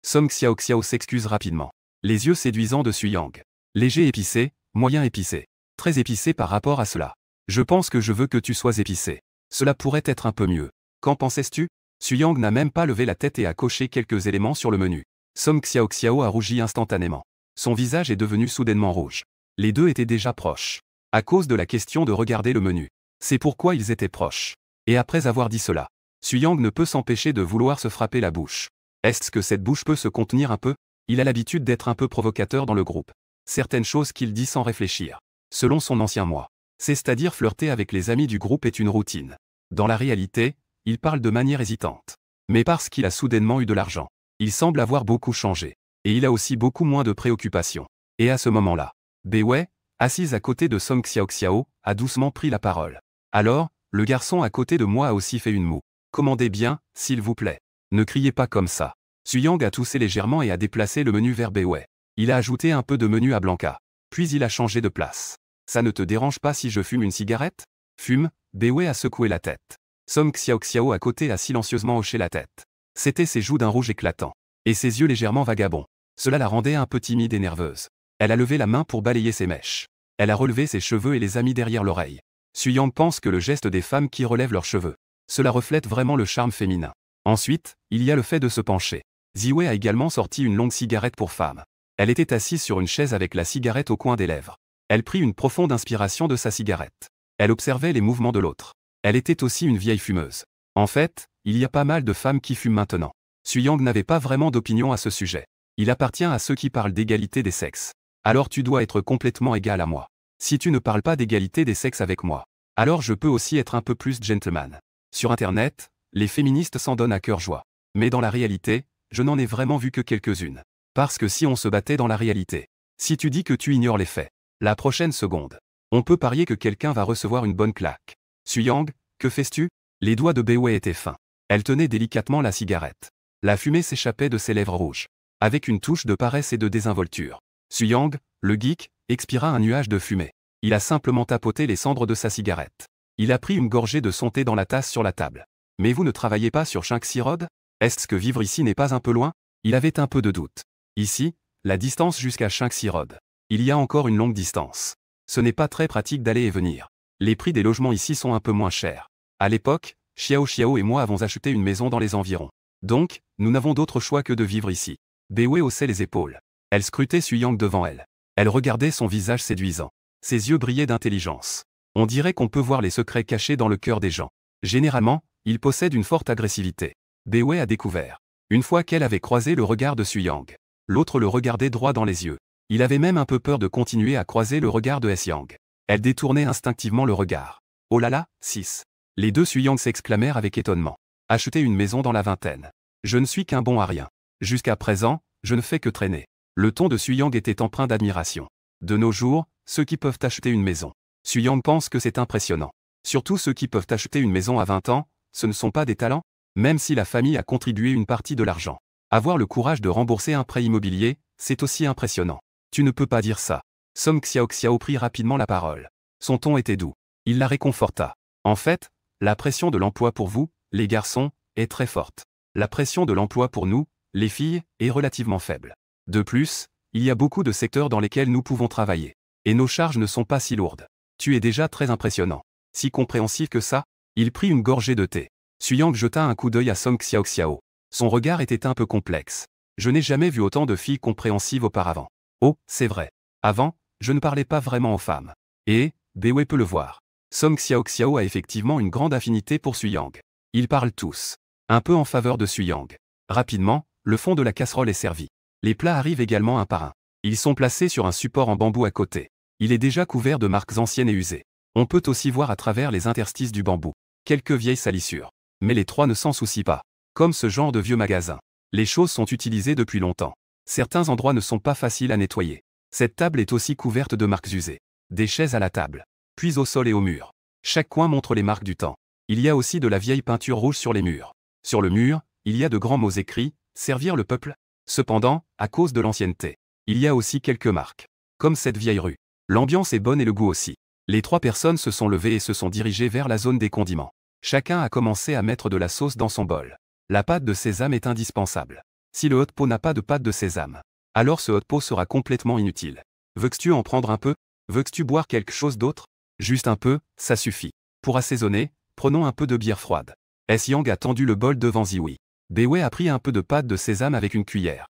Song Xiao s'excuse rapidement. Les yeux séduisants de Suyang. Léger épicé, moyen épicé. Très épicé par rapport à cela. Je pense que je veux que tu sois épicé. Cela pourrait être un peu mieux. Qu'en pensais-tu? Suyang n'a même pas levé la tête et a coché quelques éléments sur le menu. Song Xiao a rougi instantanément. Son visage est devenu soudainement rouge. Les deux étaient déjà proches. À cause de la question de regarder le menu. C'est pourquoi ils étaient proches. Et après avoir dit cela, Suyang ne peut s'empêcher de vouloir se frapper la bouche. Est-ce que cette bouche peut se contenir un peu? Il a l'habitude d'être un peu provocateur dans le groupe. Certaines choses qu'il dit sans réfléchir. Selon son ancien moi. C'est-à-dire flirter avec les amis du groupe est une routine. Dans la réalité, il parle de manière hésitante. Mais parce qu'il a soudainement eu de l'argent, il semble avoir beaucoup changé. Et il a aussi beaucoup moins de préoccupations. Et à ce moment-là, Bewei, assise à côté de Song Xiao, a doucement pris la parole. Alors, le garçon à côté de moi a aussi fait une moue. Commandez bien, s'il vous plaît. Ne criez pas comme ça. Suyang a toussé légèrement et a déplacé le menu vers Bewei. Il a ajouté un peu de menu à Blanca. Puis il a changé de place. Ça ne te dérange pas si je fume une cigarette? Fume? Bewei a secoué la tête. Song Xiao à côté a silencieusement hoché la tête. C'était ses joues d'un rouge éclatant. Et ses yeux légèrement vagabonds. Cela la rendait un peu timide et nerveuse. Elle a levé la main pour balayer ses mèches. Elle a relevé ses cheveux et les a mis derrière l'oreille. Suyang pense que le geste des femmes qui relèvent leurs cheveux. Cela reflète vraiment le charme féminin. Ensuite, il y a le fait de se pencher. Ziwei a également sorti une longue cigarette pour femme. Elle était assise sur une chaise avec la cigarette au coin des lèvres. Elle prit une profonde inspiration de sa cigarette. Elle observait les mouvements de l'autre. Elle était aussi une vieille fumeuse. En fait, il y a pas mal de femmes qui fument maintenant. Suyang n'avait pas vraiment d'opinion à ce sujet. Il appartient à ceux qui parlent d'égalité des sexes. Alors tu dois être complètement égal à moi. Si tu ne parles pas d'égalité des sexes avec moi, alors je peux aussi être un peu plus gentleman. Sur Internet, les féministes s'en donnent à cœur joie. Mais dans la réalité, je n'en ai vraiment vu que quelques-unes. Parce que si on se battait dans la réalité, si tu dis que tu ignores les faits, la prochaine seconde, on peut parier que quelqu'un va recevoir une bonne claque. Suyang, que fais-tu? Les doigts de Bewei étaient fins. Elle tenait délicatement la cigarette. La fumée s'échappait de ses lèvres rouges. Avec une touche de paresse et de désinvolture. Suyang, le geek, expira un nuage de fumée. Il a simplement tapoté les cendres de sa cigarette. Il a pris une gorgée de son thé dans la tasse sur la table. Mais vous ne travaillez pas sur Shanxi Road? Est-ce que vivre ici n'est pas un peu loin? Il avait un peu de doute. Ici, la distance jusqu'à Shanxi Road. Il y a encore une longue distance. Ce n'est pas très pratique d'aller et venir. Les prix des logements ici sont un peu moins chers. À l'époque, Xiao et moi avons acheté une maison dans les environs. Donc, nous n'avons d'autre choix que de vivre ici. Bewei haussait les épaules. Elle scrutait Suyang devant elle. Elle regardait son visage séduisant. Ses yeux brillaient d'intelligence. On dirait qu'on peut voir les secrets cachés dans le cœur des gens. Généralement, il possède une forte agressivité. Bewei a découvert. Une fois qu'elle avait croisé le regard de Suyang. L'autre le regardait droit dans les yeux. Il avait même un peu peur de continuer à croiser le regard de Xiang. Elle détournait instinctivement le regard. Oh là là, 6. Les deux Suyang s'exclamèrent avec étonnement. Acheter une maison dans la vingtaine. Je ne suis qu'un bon à rien. Jusqu'à présent, je ne fais que traîner. Le ton de Suyang était empreint d'admiration. De nos jours, ceux qui peuvent acheter une maison. Suyang pense que c'est impressionnant. Surtout ceux qui peuvent acheter une maison à 20 ans, ce ne sont pas des talents, même si la famille a contribué une partie de l'argent. Avoir le courage de rembourser un prêt immobilier, c'est aussi impressionnant. Tu ne peux pas dire ça. Song Xiao prit rapidement la parole. Son ton était doux. Il la réconforta. En fait, la pression de l'emploi pour vous, les garçons, est très forte. La pression de l'emploi pour nous, les filles, est relativement faible. De plus, il y a beaucoup de secteurs dans lesquels nous pouvons travailler. Et nos charges ne sont pas si lourdes. Tu es déjà très impressionnant. Si compréhensif que ça, il prit une gorgée de thé. Suyang jeta un coup d'œil à Song Xiao. Son regard était un peu complexe. Je n'ai jamais vu autant de filles compréhensives auparavant. Oh, c'est vrai. Avant, je ne parlais pas vraiment aux femmes. Et, Bewei peut le voir. Song Xiao a effectivement une grande affinité pour Suyang. Ils parlent tous. Un peu en faveur de Suyang. Rapidement, le fond de la casserole est servi. Les plats arrivent également un par un. Ils sont placés sur un support en bambou à côté. Il est déjà couvert de marques anciennes et usées. On peut aussi voir à travers les interstices du bambou quelques vieilles salissures. Mais les trois ne s'en soucient pas. Comme ce genre de vieux magasin. Les choses sont utilisées depuis longtemps. Certains endroits ne sont pas faciles à nettoyer. Cette table est aussi couverte de marques usées. Des chaises à la table, puis au sol et au mur. Chaque coin montre les marques du temps. Il y a aussi de la vieille peinture rouge sur les murs. Sur le mur, il y a de grands mots écrits, « Servir le peuple ». Cependant, à cause de l'ancienneté, il y a aussi quelques marques. Comme cette vieille rue. L'ambiance est bonne et le goût aussi. Les 3 personnes se sont levées et se sont dirigées vers la zone des condiments. Chacun a commencé à mettre de la sauce dans son bol. La pâte de sésame est indispensable. Si le hot pot n'a pas de pâte de sésame, alors ce hot pot sera complètement inutile. Veux-tu en prendre un peu? Veux-tu boire quelque chose d'autre? Juste un peu, ça suffit. Pour assaisonner, prenons un peu de bière froide. S. Yang a tendu le bol devant Ziwi. Bewei a pris un peu de pâte de sésame avec une cuillère.